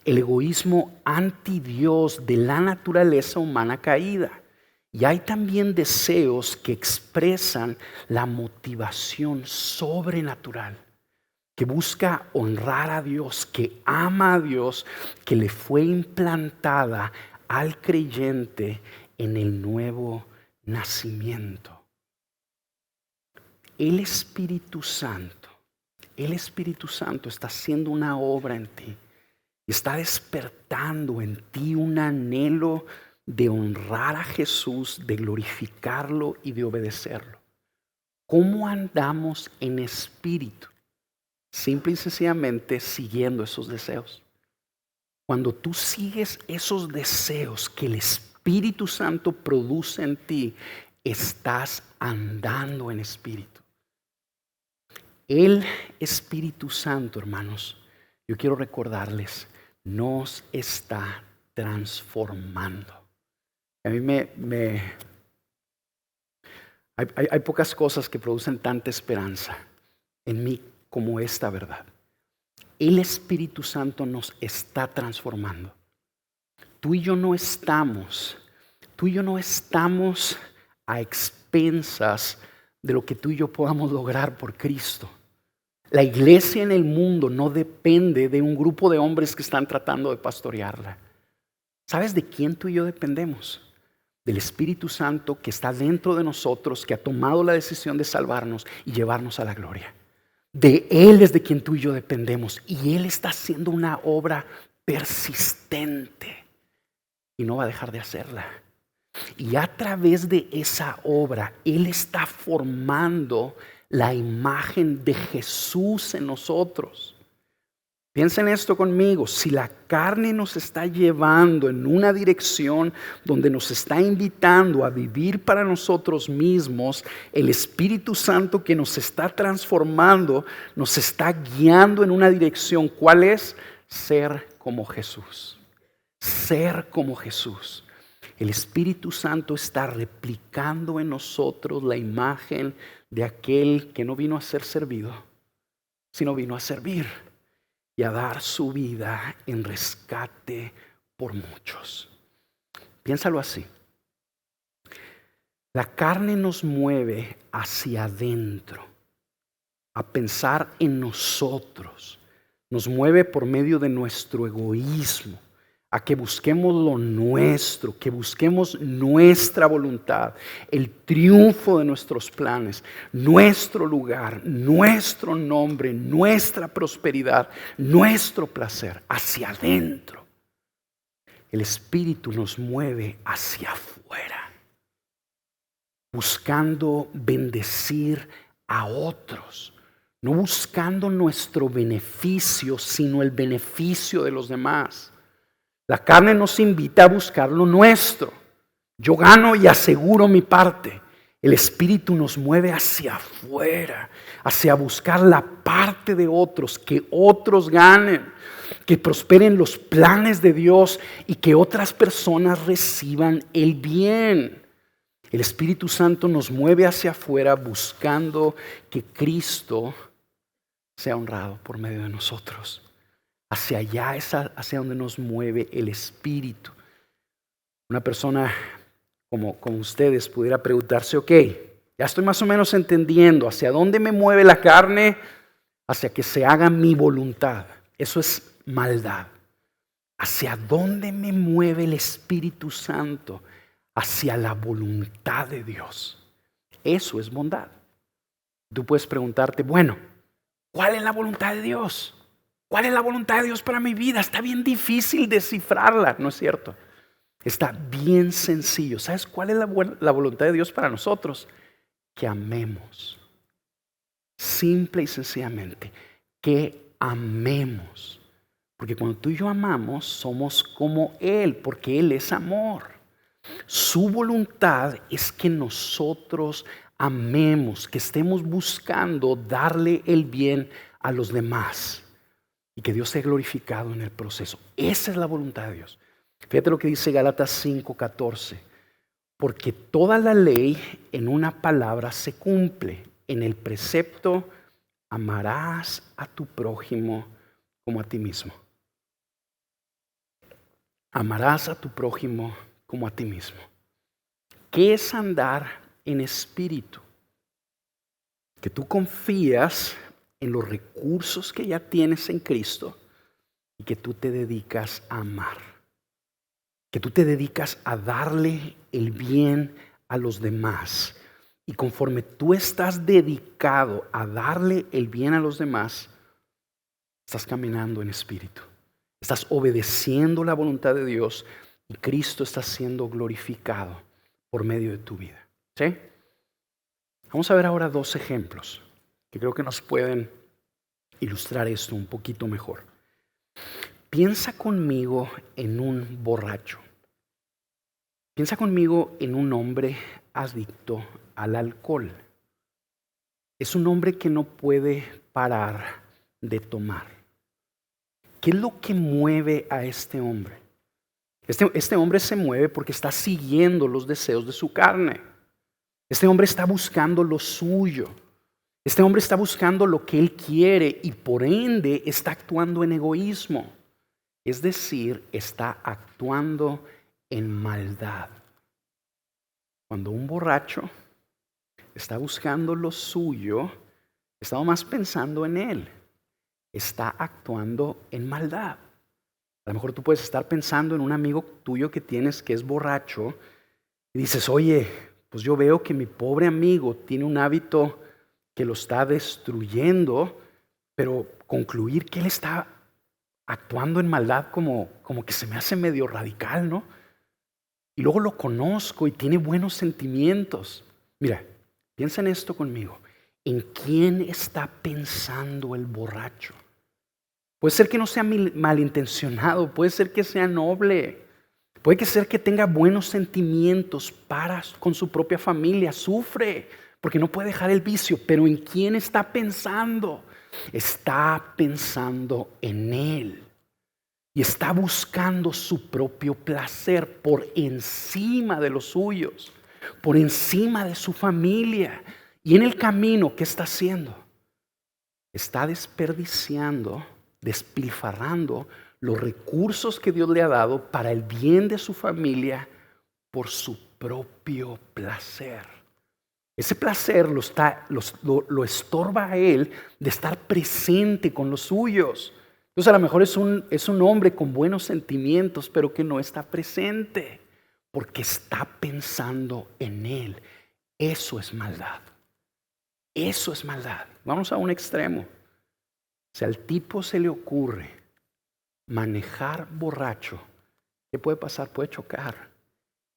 el egoísmo anti Dios de la naturaleza humana caída. Y hay también deseos que expresan la motivación sobrenatural, que busca honrar a Dios, que ama a Dios, que le fue implantada al creyente en el nuevo nacimiento. El Espíritu Santo está haciendo una obra en ti. Está despertando en ti un anhelo de honrar a Jesús, de glorificarlo y de obedecerlo. ¿Cómo andamos en espíritu? Simple y sencillamente siguiendo esos deseos. Cuando tú sigues esos deseos que el Espíritu Santo produce en ti, estás andando en espíritu. El Espíritu Santo, hermanos, yo quiero recordarles, nos está transformando. A mí hay pocas cosas que producen tanta esperanza en mí como esta verdad. El Espíritu Santo nos está transformando. Tú y yo no estamos a expensas de lo que tú y yo podamos lograr por Cristo. La iglesia en el mundo no depende de un grupo de hombres que están tratando de pastorearla. ¿Sabes de quién tú y yo dependemos? Del Espíritu Santo que está dentro de nosotros, que ha tomado la decisión de salvarnos y llevarnos a la gloria. De Él es de quien tú y yo dependemos. Y Él está haciendo una obra persistente y no va a dejar de hacerla. Y a través de esa obra, Él está formando la imagen de Jesús en nosotros. Piensen esto conmigo, si la carne nos está llevando en una dirección donde nos está invitando a vivir para nosotros mismos, el Espíritu Santo que nos está transformando nos está guiando en una dirección. ¿Cuál es? Ser como Jesús. Ser como Jesús. El Espíritu Santo está replicando en nosotros la imagen de aquel que no vino a ser servido, sino vino a servir y a dar su vida en rescate por muchos. Piénsalo así. La carne nos mueve hacia adentro, a pensar en nosotros. Nos mueve por medio de nuestro egoísmo, a que busquemos lo nuestro, que busquemos nuestra voluntad, el triunfo de nuestros planes, nuestro lugar, nuestro nombre, nuestra prosperidad, nuestro placer, hacia adentro. El Espíritu nos mueve hacia afuera, buscando bendecir a otros, no buscando nuestro beneficio, sino el beneficio de los demás. La carne nos invita a buscar lo nuestro. Yo gano y aseguro mi parte. El Espíritu nos mueve hacia afuera, hacia buscar la parte de otros, que otros ganen, que prosperen los planes de Dios y que otras personas reciban el bien. El Espíritu Santo nos mueve hacia afuera buscando que Cristo sea honrado por medio de nosotros. Hacia allá es hacia donde nos mueve el Espíritu. Una persona como ustedes pudiera preguntarse, ok, ya estoy más o menos entendiendo hacia dónde me mueve la carne, hacia que se haga mi voluntad. Eso es maldad. ¿Hacia dónde me mueve el Espíritu Santo? Hacia la voluntad de Dios. Eso es bondad. Tú puedes preguntarte, bueno, ¿cuál es la voluntad de Dios? ¿Cuál es la voluntad de Dios para mi vida? Está bien difícil descifrarla, ¿no es cierto? Está bien sencillo. ¿Sabes cuál es la voluntad de Dios para nosotros? Que amemos. Simple y sencillamente, que amemos. Porque cuando tú y yo amamos, somos como Él, porque Él es amor. Su voluntad es que nosotros amemos, que estemos buscando darle el bien a los demás. Y que Dios sea glorificado en el proceso. Esa es la voluntad de Dios. Fíjate lo que dice Gálatas 5:14. Porque toda la ley en una palabra se cumple. En el precepto, amarás a tu prójimo como a ti mismo. Amarás a tu prójimo como a ti mismo. ¿Qué es andar en espíritu? Que tú confías en los recursos que ya tienes en Cristo y que tú te dedicas a amar. Que tú te dedicas a darle el bien a los demás. Y conforme tú estás dedicado a darle el bien a los demás, estás caminando en espíritu. Estás obedeciendo la voluntad de Dios y Cristo está siendo glorificado por medio de tu vida. ¿Sí? Vamos a ver ahora 2 ejemplos que creo que nos pueden ilustrar esto un poquito mejor. Piensa conmigo en un borracho. Piensa conmigo en un hombre adicto al alcohol. Es un hombre que no puede parar de tomar. ¿Qué es lo que mueve a este hombre? Este hombre se mueve porque está siguiendo los deseos de su carne. Este hombre está buscando lo suyo. Este hombre está buscando lo que él quiere y por ende está actuando en egoísmo. Es decir, está actuando en maldad. Cuando un borracho está buscando lo suyo, está más pensando en él. Está actuando en maldad. A lo mejor tú puedes estar pensando en un amigo tuyo que tienes que es borracho y dices, oye, pues yo veo que mi pobre amigo tiene un hábito que lo está destruyendo, pero concluir que él está actuando en maldad como que se me hace medio radical, ¿no? Y luego lo conozco y tiene buenos sentimientos. Mira, piensa en esto conmigo. ¿En quién está pensando el borracho? Puede ser que no sea malintencionado, puede ser que sea noble, puede ser que tenga buenos sentimientos con su propia familia, sufre porque no puede dejar el vicio, pero ¿en quién está pensando? Está pensando en él y está buscando su propio placer por encima de los suyos, por encima de su familia. Y en el camino, ¿qué está haciendo? Está despilfarrando los recursos que Dios le ha dado para el bien de su familia por su propio placer. Ese placer lo estorba a él de estar presente con los suyos. Entonces a lo mejor es un hombre con buenos sentimientos, pero que no está presente porque está pensando en él. Eso es maldad. Eso es maldad. Vamos a un extremo. Si al tipo se le ocurre manejar borracho, ¿qué puede pasar? Puede chocar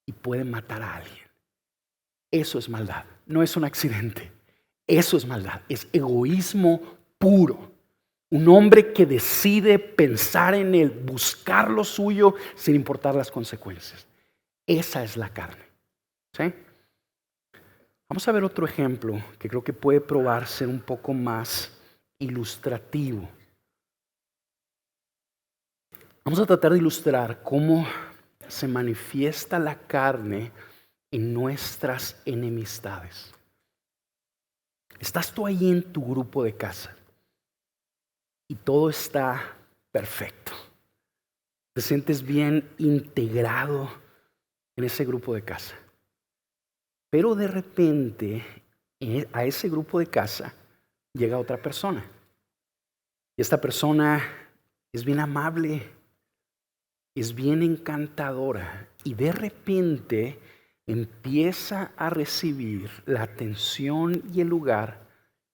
y puede matar a alguien. Eso es maldad, no es un accidente. Eso es maldad, es egoísmo puro. Un hombre que decide pensar en él, buscar lo suyo sin importar las consecuencias. Esa es la carne. ¿Sí? Vamos a ver otro ejemplo que creo que puede probar ser un poco más ilustrativo. Vamos a tratar de ilustrar cómo se manifiesta la carne en nuestras enemistades. Estás tú ahí en tu grupo de casa y todo está perfecto. Te sientes bien integrado en ese grupo de casa. Pero de repente a ese grupo de casa llega otra persona. Y esta persona es bien amable, es bien encantadora y de repente empieza a recibir la atención y el lugar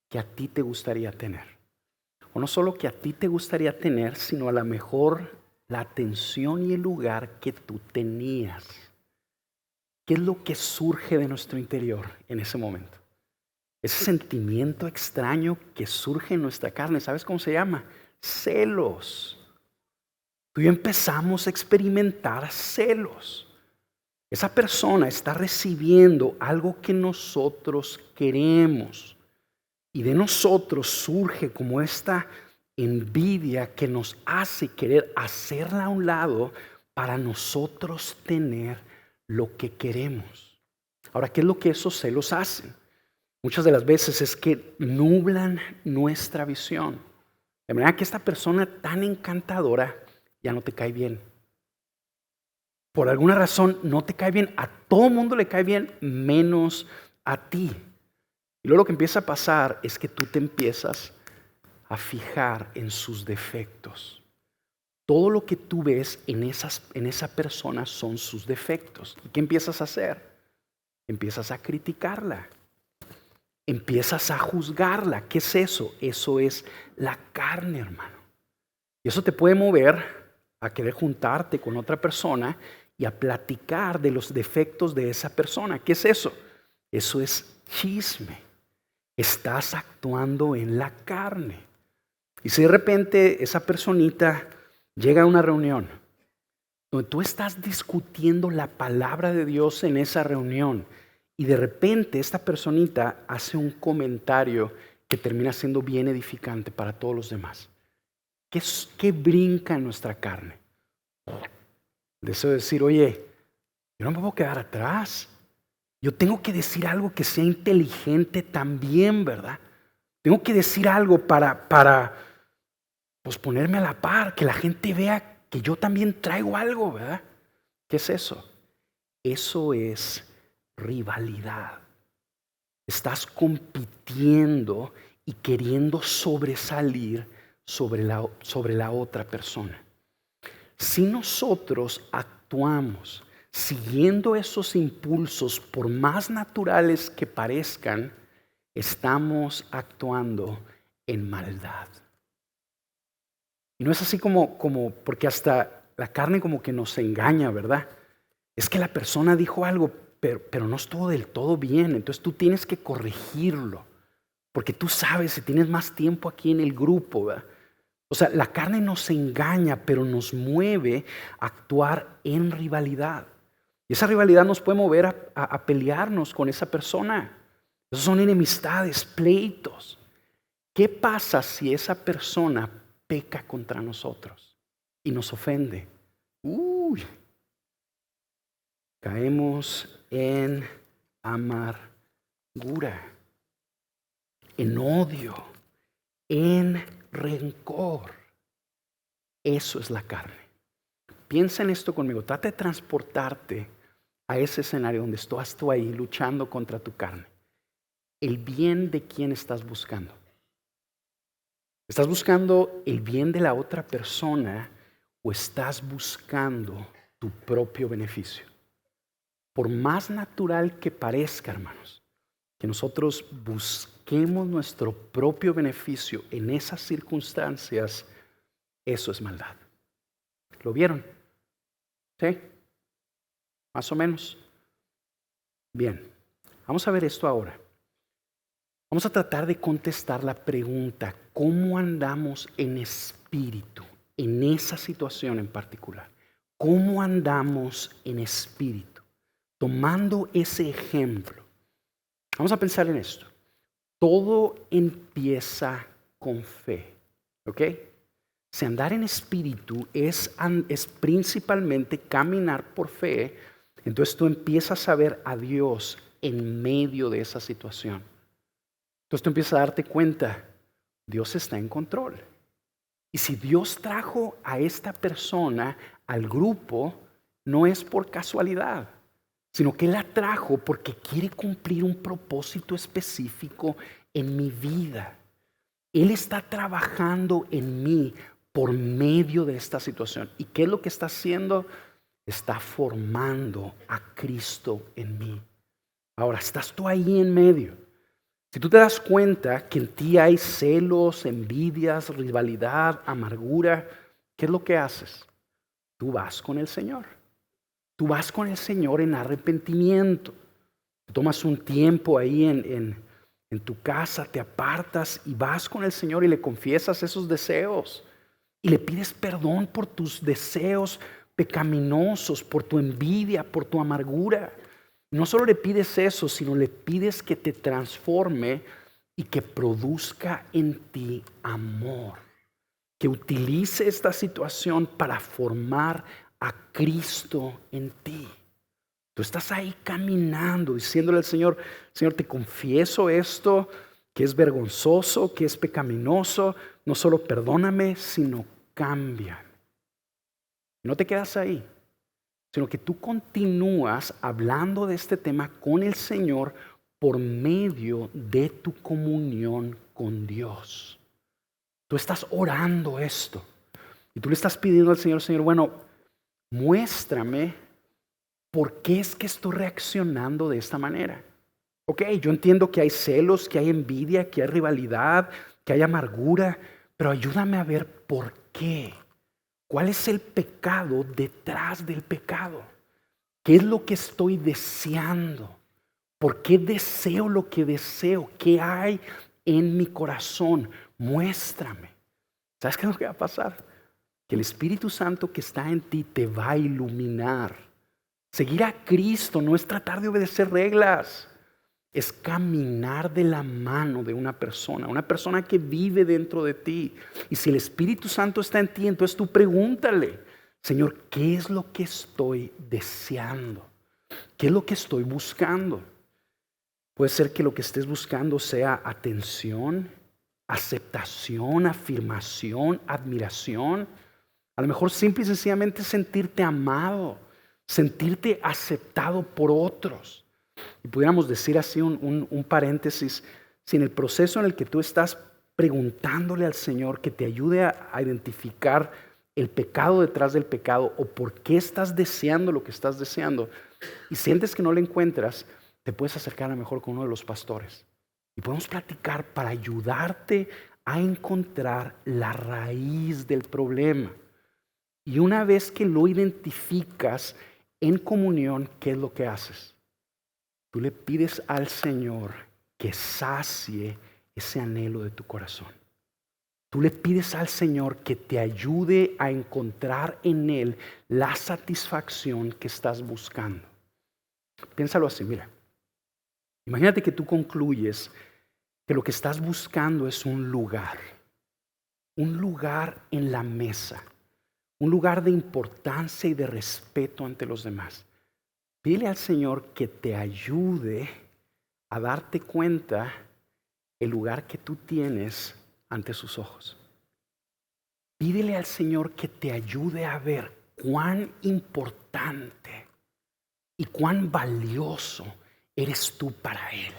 que a ti te gustaría tener. O no solo que a ti te gustaría tener, sino a lo mejor la atención y el lugar que tú tenías. ¿Qué es lo que surge de nuestro interior en ese momento? Ese sentimiento extraño que surge en nuestra carne, ¿sabes cómo se llama? Celos. Tú y yo empezamos a experimentar celos. Esa persona está recibiendo algo que nosotros queremos. Y de nosotros surge como esta envidia que nos hace querer hacerla a un lado para nosotros tener lo que queremos. Ahora, ¿qué es lo que esos celos hacen? Muchas de las veces es que nublan nuestra visión. De manera que esta persona tan encantadora ya no te cae bien. Por alguna razón no te cae bien. A todo mundo le cae bien, menos a ti. Y luego lo que empieza a pasar es que tú te empiezas a fijar en sus defectos. Todo lo que tú ves en esa persona son sus defectos. ¿Y qué empiezas a hacer? Empiezas a criticarla. Empiezas a juzgarla. ¿Qué es eso? Eso es la carne, hermano. Y eso te puede mover a querer juntarte con otra persona y a platicar de los defectos de esa persona. ¿Qué es eso? Eso es chisme. Estás actuando en la carne. Y si de repente esa personita llega a una reunión donde tú estás discutiendo la palabra de Dios en esa reunión y de repente esta personita hace un comentario que termina siendo bien edificante para todos los demás, ¿qué brinca en nuestra carne? El deseo de decir, oye, yo no me puedo quedar atrás. Yo tengo que decir algo que sea inteligente también, ¿verdad? Tengo que decir algo para pues ponerme a la par, que la gente vea que yo también traigo algo, ¿verdad? ¿Qué es eso? Eso es rivalidad. Estás compitiendo y queriendo sobresalir sobre la otra persona. Si nosotros actuamos siguiendo esos impulsos, por más naturales que parezcan, estamos actuando en maldad. Y no es así como porque hasta la carne como que nos engaña, ¿verdad? Es que la persona dijo algo, pero no estuvo del todo bien. Entonces tú tienes que corregirlo. Porque tú sabes, si tienes más tiempo aquí en el grupo, ¿verdad? O sea, la carne nos engaña, pero nos mueve a actuar en rivalidad. Y esa rivalidad nos puede mover a pelearnos con esa persona. Esas son enemistades, pleitos. ¿Qué pasa si esa persona peca contra nosotros y nos ofende? Caemos en amargura, en odio, en rencor. Eso es la carne. Piensa en esto conmigo. Trata de transportarte a ese escenario donde estás tú ahí luchando contra tu carne. ¿El bien de quién estás buscando? ¿Estás buscando el bien de la otra persona o estás buscando tu propio beneficio? Por más natural que parezca, hermanos, que nosotros busquemos nuestro propio beneficio en esas circunstancias, eso es maldad. ¿Lo vieron? ¿Sí? Más o menos. Bien, vamos a ver esto ahora. Vamos a tratar de contestar la pregunta, ¿cómo andamos en espíritu en esa situación en particular? ¿Cómo andamos en espíritu? Tomando ese ejemplo, vamos a pensar en esto. Todo empieza con fe, ¿ok? Si andar en espíritu es principalmente caminar por fe, entonces tú empiezas a ver a Dios en medio de esa situación. Entonces tú empiezas a darte cuenta, Dios está en control. Y si Dios trajo a esta persona al grupo, no es por casualidad, sino que Él la trajo porque quiere cumplir un propósito específico en mi vida. Él está trabajando en mí por medio de esta situación. ¿Y qué es lo que está haciendo? Está formando a Cristo en mí. Ahora, estás tú ahí en medio. Si tú te das cuenta que en ti hay celos, envidias, rivalidad, amargura, ¿qué es lo que haces? Tú vas con el Señor. Tú vas con el Señor en arrepentimiento. Tomas un tiempo ahí en tu casa, te apartas y vas con el Señor y le confiesas esos deseos. Y le pides perdón por tus deseos pecaminosos, por tu envidia, por tu amargura. No solo le pides eso, sino le pides que te transforme y que produzca en ti amor. Que utilice esta situación para formar a Cristo en ti. Tú estás ahí caminando, diciéndole al Señor, Señor, te confieso esto, que es vergonzoso, que es pecaminoso. No solo perdóname, sino cámbiame. No te quedas ahí, sino que tú continúas hablando de este tema con el Señor por medio de tu comunión con Dios. Tú estás orando esto y tú le estás pidiendo al Señor, Señor, bueno, muéstrame por qué es que estoy reaccionando de esta manera. Ok, yo entiendo que hay celos, que hay envidia, que hay rivalidad, que hay amargura, pero ayúdame a ver por qué. ¿Cuál es el pecado detrás del pecado? ¿Qué es lo que estoy deseando? ¿Por qué deseo lo que deseo? ¿Qué hay en mi corazón? Muéstrame. ¿Sabes qué es lo que va a pasar? Que el Espíritu Santo que está en ti te va a iluminar. Seguir a Cristo no es tratar de obedecer reglas. Es caminar de la mano de una persona que vive dentro de ti. Y si el Espíritu Santo está en ti, entonces tú pregúntale, Señor, ¿qué es lo que estoy deseando? ¿Qué es lo que estoy buscando? Puede ser que lo que estés buscando sea atención, aceptación, afirmación, admiración. A lo mejor simple y sencillamente sentirte amado, sentirte aceptado por otros. Y pudiéramos decir así un paréntesis, si en el proceso en el que tú estás preguntándole al Señor que te ayude a identificar el pecado detrás del pecado o por qué estás deseando lo que estás deseando y sientes que no lo encuentras, te puedes acercar a lo mejor con uno de los pastores y podemos platicar para ayudarte a encontrar la raíz del problema. Y una vez que lo identificas en comunión, ¿qué es lo que haces? Tú le pides al Señor que sacie ese anhelo de tu corazón. Tú le pides al Señor que te ayude a encontrar en Él la satisfacción que estás buscando. Piénsalo así, mira. Imagínate que tú concluyes que lo que estás buscando es un lugar en la mesa, un lugar de importancia y de respeto ante los demás. Dile al Señor que te ayude a darte cuenta el lugar que tú tienes ante sus ojos. Pídele al Señor que te ayude a ver cuán importante y cuán valioso eres tú para Él.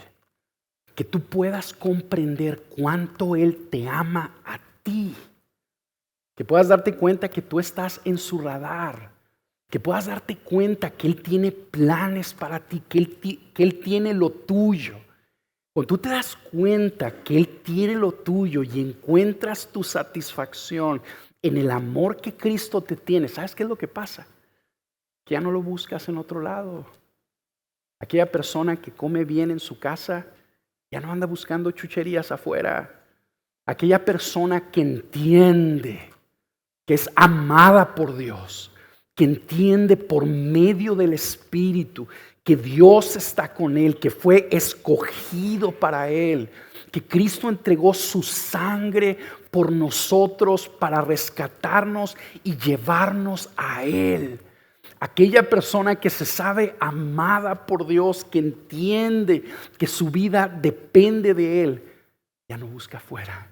Que tú puedas comprender cuánto Él te ama a ti. Que puedas darte cuenta que tú estás en su radar. Que puedas darte cuenta que Él tiene planes para ti, que Él tiene lo tuyo. Cuando tú te das cuenta que Él tiene lo tuyo y encuentras tu satisfacción en el amor que Cristo te tiene, ¿sabes qué es lo que pasa? Que ya no lo buscas en otro lado. Aquella persona que come bien en su casa ya no anda buscando chucherías afuera. Aquella persona que entiende que es amada por Dios, que entiende por medio del Espíritu que Dios está con él, que fue escogido para él, que Cristo entregó su sangre por nosotros para rescatarnos y llevarnos a Él. Aquella persona que se sabe amada por Dios, que entiende que su vida depende de Él, ya no busca afuera,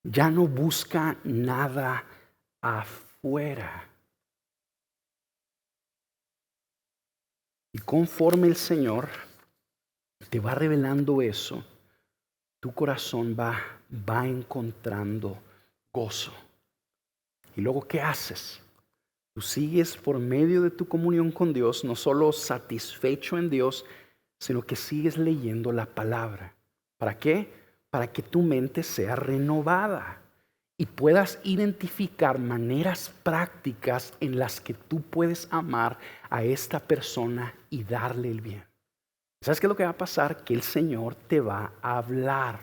ya no busca nada afuera. Y conforme el Señor te va revelando eso, tu corazón va encontrando gozo. Y luego, ¿qué haces? Tú sigues por medio de tu comunión con Dios, no solo satisfecho en Dios, sino que sigues leyendo la palabra. ¿Para qué? Para que tu mente sea renovada y puedas identificar maneras prácticas en las que tú puedes amar a esta persona y darle el bien. ¿Sabes qué es lo que va a pasar? Que el Señor te va a hablar.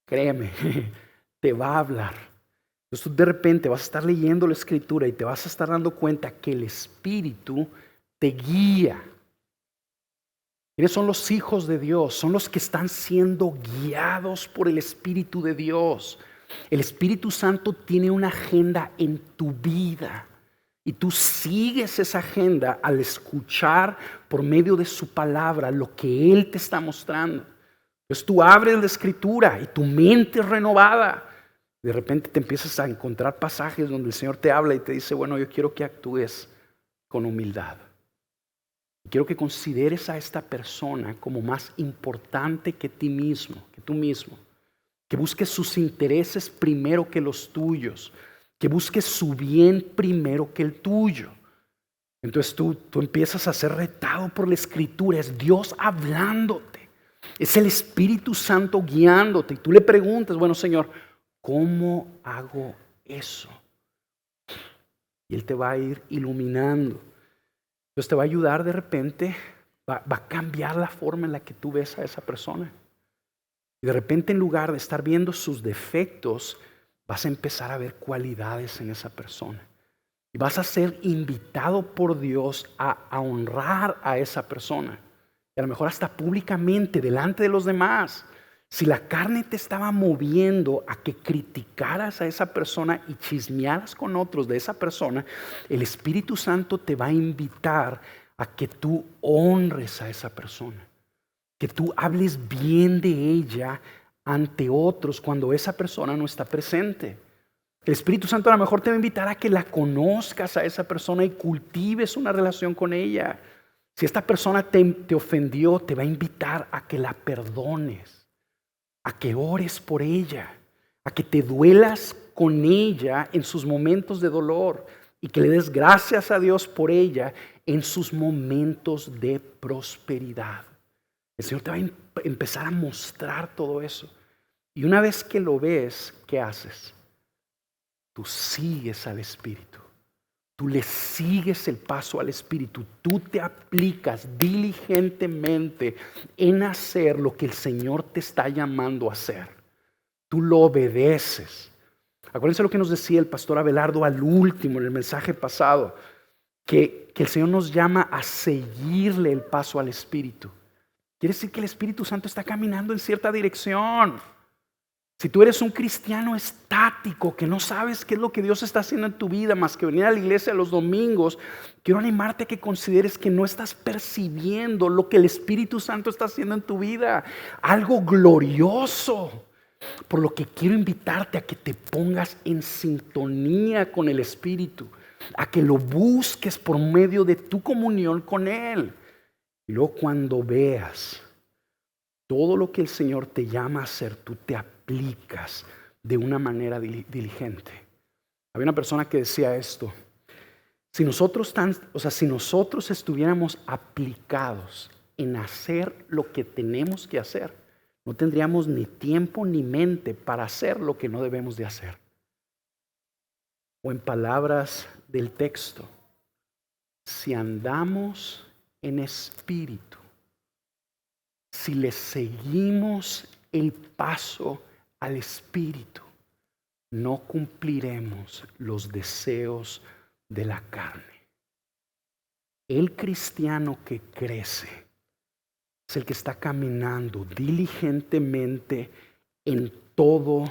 Créeme, te va a hablar. Entonces tú de repente vas a estar leyendo la Escritura y te vas a estar dando cuenta que el Espíritu te guía. ¿Quiénes son los hijos de Dios? Son los que están siendo guiados por el Espíritu de Dios. El Espíritu Santo tiene una agenda en tu vida y tú sigues esa agenda al escuchar por medio de su palabra lo que Él te está mostrando. Entonces tú abres la Escritura y tu mente es renovada. De repente te empiezas a encontrar pasajes donde el Señor te habla y te dice, bueno, yo quiero que actúes con humildad. Quiero que consideres a esta persona como más importante que ti mismo, que tú mismo. Que busques sus intereses primero que los tuyos. Que busques su bien primero que el tuyo. Entonces tú empiezas a ser retado por la Escritura. Es Dios hablándote. Es el Espíritu Santo guiándote. Y tú le preguntas, bueno, Señor, ¿cómo hago eso? Y Él te va a ir iluminando. Entonces te va a ayudar de repente, va a cambiar la forma en la que tú ves a esa persona. Y de repente en lugar de estar viendo sus defectos, vas a empezar a ver cualidades en esa persona. Y vas a ser invitado por Dios a honrar a esa persona. Y a lo mejor hasta públicamente, delante de los demás. Si la carne te estaba moviendo a que criticaras a esa persona y chismearas con otros de esa persona, el Espíritu Santo te va a invitar a que tú honres a esa persona. Que tú hables bien de ella ante otros cuando esa persona no está presente. El Espíritu Santo a lo mejor te va a invitar a que la conozcas a esa persona y cultives una relación con ella. Si esta persona te ofendió, te va a invitar a que la perdones. A que ores por ella, a que te duelas con ella en sus momentos de dolor y que le des gracias a Dios por ella en sus momentos de prosperidad. El Señor te va a empezar a mostrar todo eso. Y una vez que lo ves, ¿qué haces? Tú sigues al Espíritu. Tú le sigues el paso al Espíritu. Tú te aplicas diligentemente en hacer lo que el Señor te está llamando a hacer. Tú lo obedeces. Acuérdense lo que nos decía el pastor Abelardo al último, en el mensaje pasado, que el Señor nos llama a seguirle el paso al Espíritu. Quiere decir que el Espíritu Santo está caminando en cierta dirección. Si tú eres un cristiano estático, que no sabes qué es lo que Dios está haciendo en tu vida más que venir a la iglesia los domingos, quiero animarte a que consideres que no estás percibiendo lo que el Espíritu Santo está haciendo en tu vida. Algo glorioso. Por lo que quiero invitarte a que te pongas en sintonía con el Espíritu, a que lo busques por medio de tu comunión con Él. Y luego cuando veas todo lo que el Señor te llama a hacer, tú te aplicas de una manera diligente. Había una persona que decía esto: si nosotros estuviéramos aplicados en hacer lo que tenemos que hacer, no tendríamos ni tiempo ni mente para hacer lo que no debemos de hacer. O en palabras del texto, si andamos en espíritu, si le seguimos el paso al Espíritu, no cumpliremos los deseos de la carne. El cristiano que crece es el que está caminando diligentemente en todo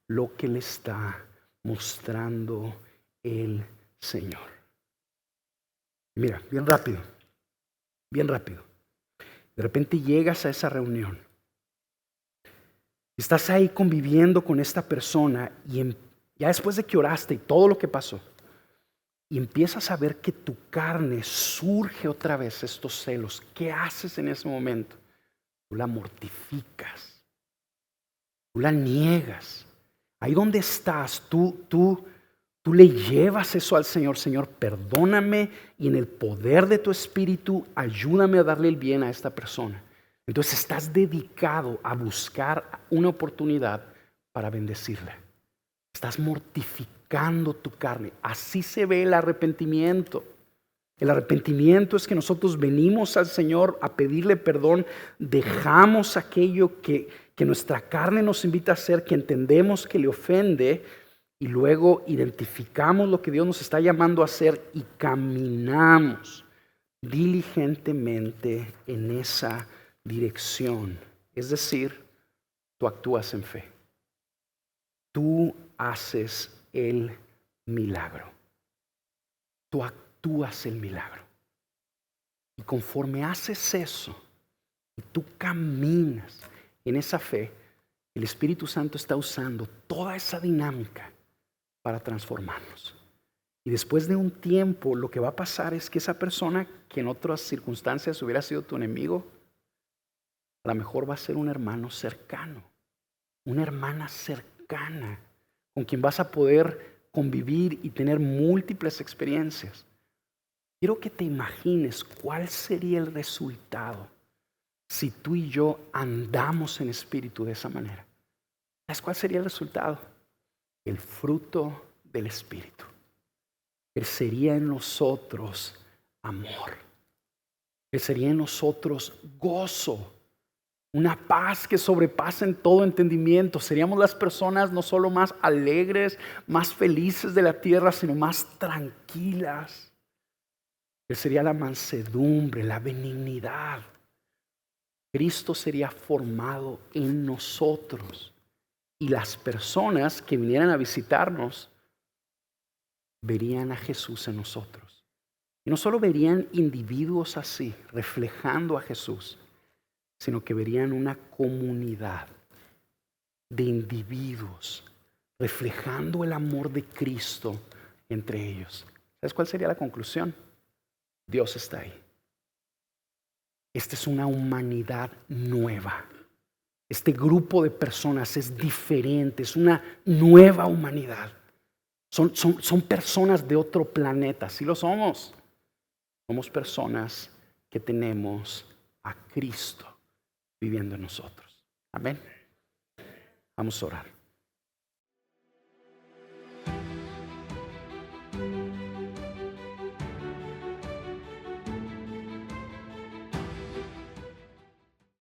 lo que le está mostrando el Señor. Mira, bien rápido. De repente llegas a esa reunión. Estás ahí conviviendo con esta persona y ya después de que oraste y todo lo que pasó, y empiezas a ver que tu carne surge otra vez estos celos. ¿Qué haces en ese momento? Tú la mortificas. Tú la niegas. Ahí donde estás, tú le llevas eso al Señor. Señor, perdóname y en el poder de tu Espíritu ayúdame a darle el bien a esta persona. Entonces estás dedicado a buscar una oportunidad para bendecirla. Estás mortificando tu carne. Así se ve el arrepentimiento. El arrepentimiento es que nosotros venimos al Señor a pedirle perdón, dejamos aquello que nuestra carne nos invita a hacer, que entendemos que le ofende, y luego identificamos lo que Dios nos está llamando a hacer y caminamos diligentemente en esa dirección. Es decir, tú actúas en fe. Tú haces el milagro. Tú actúas el milagro. Y conforme haces eso, y tú caminas en esa fe, el Espíritu Santo está usando toda esa dinámica para transformarnos. Y Y después de un tiempo, lo que va a pasar es que esa persona que en otras circunstancias hubiera sido tu enemigo, a lo mejor va a ser un hermano cercano, una hermana cercana, con quien vas a poder convivir y tener múltiples experiencias. Quiero que te imagines cuál sería el resultado si tú y yo andamos en espíritu de esa manera. ¿Sabes cuál sería el resultado? El fruto del espíritu. Crecería en nosotros amor. Crecería en nosotros gozo. Una paz que sobrepasa en todo entendimiento. Seríamos las personas no solo más alegres, más felices de la tierra, sino más tranquilas. Crecería la mansedumbre, la benignidad. Cristo sería formado en nosotros. Y las personas que vinieran a visitarnos verían a Jesús en nosotros. Y no solo verían individuos así, reflejando a Jesús, sino que verían una comunidad de individuos reflejando el amor de Cristo entre ellos. ¿Sabes cuál sería la conclusión? Dios está ahí. Esta es una humanidad nueva. Este grupo de personas es diferente, es una nueva humanidad. Son personas de otro planeta, sí lo somos. Somos personas que tenemos a Cristo viviendo en nosotros. Amén. Vamos a orar.